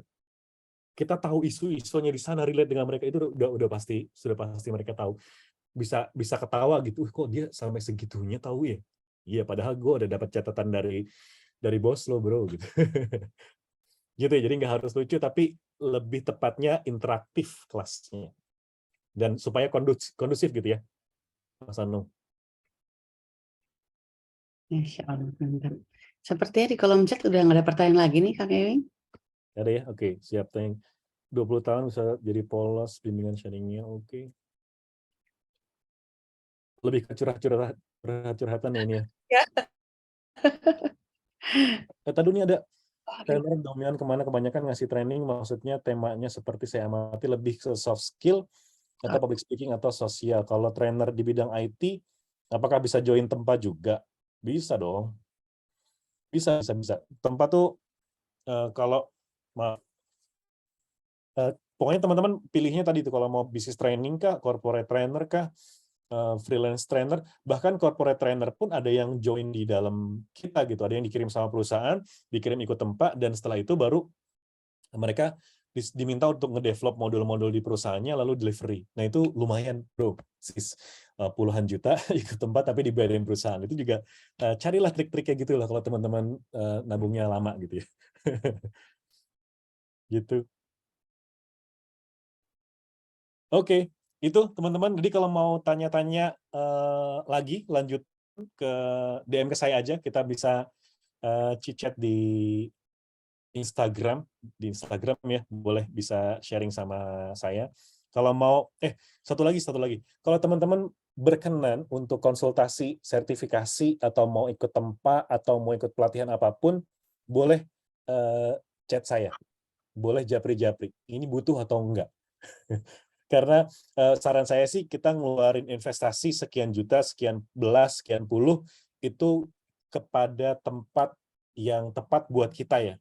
Kita tahu isu-isunya di sana, relate dengan mereka, itu sudah pasti mereka tahu. Bisa ketawa gitu, kok dia sampai segitunya tahu ya? Iya, padahal gue udah dapat catatan dari bos lo bro gitu. Gitu ya, jadi nggak harus lucu, tapi lebih tepatnya interaktif kelasnya. Dan supaya kondusif gitu ya, Mas Anu. Insya Allah. Sepertinya di kolom chat udah nggak ada pertanyaan lagi nih Kang Ewing. Ada ya? Oke, siap. 20 tahun bisa jadi polos, bimbingan sharingnya, oke. Lebih ke curhat-curhatan ya ini ya. Ya. Tadi ini ada trainer dominan kemana, kebanyakan ngasih training, maksudnya temanya seperti saya amati lebih ke soft skill, atau public speaking, atau sosial. Kalau trainer di bidang IT, apakah bisa join tempat juga? Bisa dong. Bisa. Tempat tuh kalau pokoknya teman-teman pilihnya tadi tuh, kalau mau bisnis training kah, corporate trainer kah, freelance trainer, bahkan corporate trainer pun ada yang join di dalam kita gitu, ada yang dikirim sama perusahaan, dikirim ikut tempat, dan setelah itu baru mereka diminta untuk ngedevelop modul-modul di perusahaannya lalu delivery. Nah itu lumayan bro, puluhan juta ikut tempat tapi dibayarin perusahaan. Itu juga carilah trik-triknya gitu lah kalau teman-teman nabungnya lama gitu ya. Gitu. Oke, itu teman-teman. Jadi kalau mau tanya-tanya lagi, lanjut ke DM ke saya aja. Kita bisa chit-chat di Instagram ya, boleh bisa sharing sama saya. Kalau mau, satu lagi. Kalau teman-teman berkenan untuk konsultasi, sertifikasi, atau mau ikut tempat, atau mau ikut pelatihan apapun, boleh chat saya. Boleh japri-japri. Ini butuh atau enggak? Karena saran saya sih kita ngeluarin investasi sekian juta, sekian belas, sekian puluh, itu kepada tempat yang tepat buat kita ya.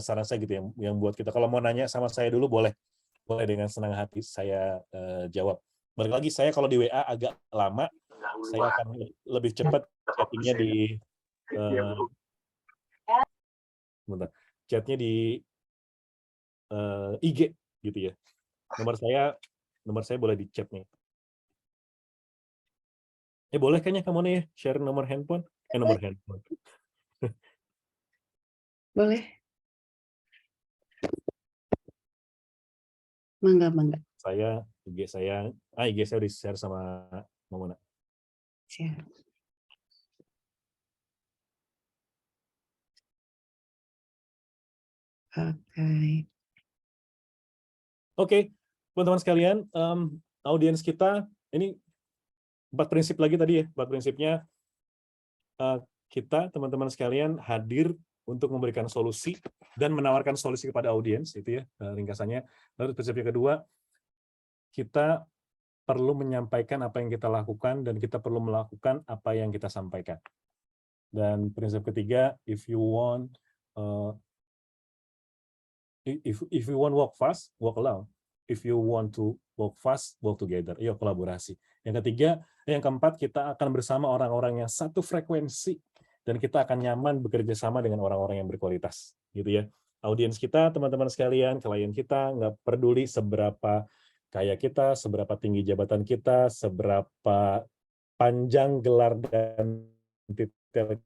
Saran saya gitu yang buat kita. Kalau mau nanya sama saya dulu boleh dengan senang hati saya jawab. Balik lagi, saya kalau di WA agak lama, saya akan lebih cepat chattingnya di Sebentar. Chatnya di IG gitu ya. Nomor saya boleh di chat nih. Boleh kayaknya kamu nih share nomor handphone. Nomor handphone. Boleh. Mangga. IG saya di-share sama Momona. Siap. Oke, teman-teman sekalian, audiens kita ini 4 prinsip lagi tadi ya. 4 prinsipnya kita teman-teman sekalian hadir untuk memberikan solusi dan menawarkan solusi kepada audiens itu ya ringkasannya. Lalu prinsip yang kedua, kita perlu menyampaikan apa yang kita lakukan dan kita perlu melakukan apa yang kita sampaikan. Dan prinsip ketiga, if you want walk fast, walk alone. If you want to walk fast, walk together. Iya, kolaborasi. Yang keempat, kita akan bersama orang-orang yang satu frekuensi dan kita akan nyaman bekerja sama dengan orang-orang yang berkualitas, gitu ya. Audiens kita, teman-teman sekalian, klien kita, nggak peduli seberapa kaya kita, seberapa tinggi jabatan kita, seberapa panjang gelar dan titel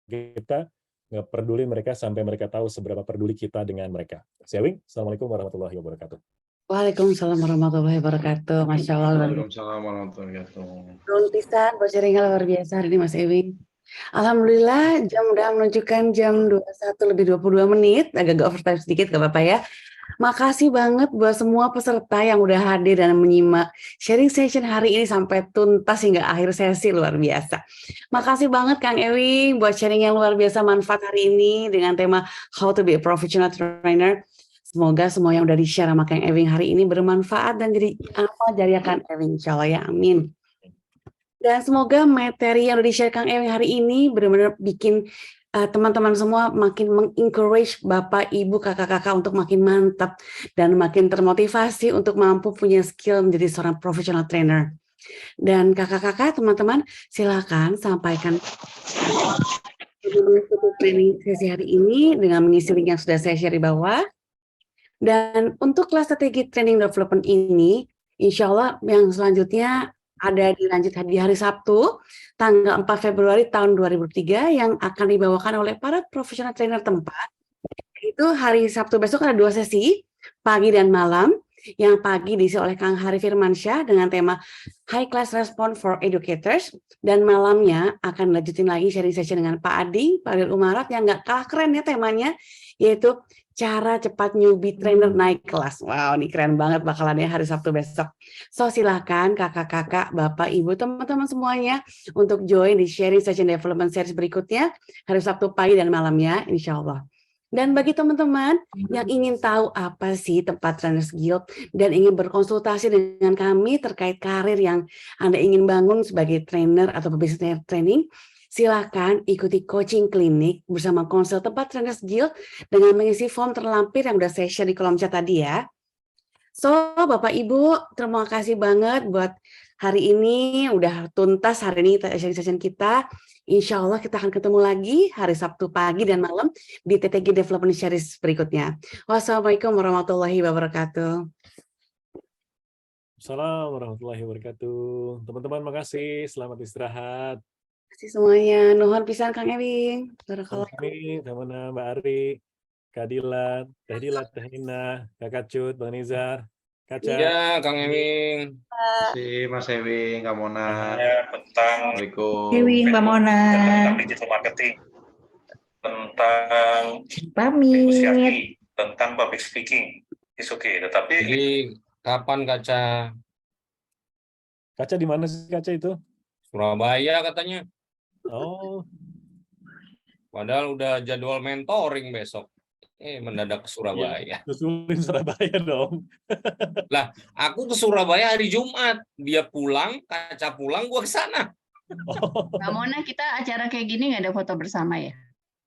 kita, nggak peduli mereka sampai mereka tahu seberapa peduli kita dengan mereka. Saya Ewing, Assalamualaikum warahmatullahi wabarakatuh. Waalaikumsalam warahmatullahi wabarakatuh. Masya Allah. Waalaikumsalam warahmatullahi wabarakatuh. Runtisan, sharingnya luar biasa hari ini Mas Ewing. Alhamdulillah jam udah menunjukkan jam 21:22, agak overtime sedikit gak apa-apa ya. Makasih banget buat semua peserta yang udah hadir dan menyimak sharing session hari ini sampai tuntas hingga akhir sesi, luar biasa. Makasih banget Kang Ewing buat sharing yang luar biasa manfaat hari ini dengan tema How to be a Professional Trainer. Semoga semua yang udah di-share sama Kang Ewing hari ini bermanfaat dan jadi apa jariah Kang Ewing, insyaallah ya, amin. Dan semoga materi yang udah di-share Kang Ewing hari ini benar-benar bikin teman-teman semua makin mengencourage Bapak, Ibu, kakak-kakak untuk makin mantap dan makin termotivasi untuk mampu punya skill menjadi seorang professional trainer. Dan kakak-kakak, teman-teman, silakan sampaikan training sesi hari ini dengan mengisi link yang sudah saya share di bawah. Dan untuk kelas strategi training development ini, insya Allah yang selanjutnya ada dilanjut di hari Sabtu, tanggal 4 Februari tahun 2003 yang akan dibawakan oleh para profesional trainer tempat. Itu hari Sabtu besok ada 2 sesi, pagi dan malam. Yang pagi diisi oleh Kang Hari Firmansyah dengan tema High Class Response for Educators. Dan malamnya akan lanjutin lagi sharing session dengan Pak Adi, Pak Adil Umarat yang nggak kalah keren ya temanya, yaitu cara cepat newbie trainer naik kelas. Wow, ini keren banget bakalannya hari Sabtu besok. So silahkan kakak-kakak, bapak, ibu, teman-teman semuanya untuk join di sharing session development series berikutnya hari Sabtu pagi dan malamnya, insya Allah. Dan bagi teman-teman yang ingin tahu apa sih tempat Trainers Guild dan ingin berkonsultasi dengan kami terkait karir yang Anda ingin bangun sebagai trainer atau pebisnis training, silakan ikuti coaching klinik bersama konsel tempat Trainers Guild dengan mengisi form terlampir yang udah saya share di kolom chat tadi ya. So, Bapak Ibu, terima kasih banget buat hari ini udah tuntas hari ini session kita. Insya Allah kita akan ketemu lagi hari Sabtu pagi dan malam di TTG Development Series berikutnya. Wassalamualaikum warahmatullahi wabarakatuh. Assalamualaikum warahmatullahi wabarakatuh. Teman-teman makasih, selamat istirahat. Terima kasih semuanya. Nuhun pisan Kang Ewing. Kami, teman-teman Mbak Ari, Kak Dilan, Teh Dilan, Teh Nina, Kak Cut, Bang Nizar, Kaca. Iya, Kang Ewing. Terima kasih Mas Ewing, Kak Mona. Tentang Ewing, Mbak Mona. tentang digital marketing, tentang Pamit. negosiasi, tentang public speaking. It's okay, tetapi Jadi kapan Kaca? Kaca di mana sih Kaca itu? Surabaya katanya. Oh, Padahal udah jadwal mentoring besok. Mendadak ke Surabaya. susulin Surabaya dong. Lah, aku ke Surabaya hari Jumat. Dia pulang, Kaca pulang, gua ke sana. Oh. Mbak Mona, kita acara kayak gini nggak ada foto bersama ya?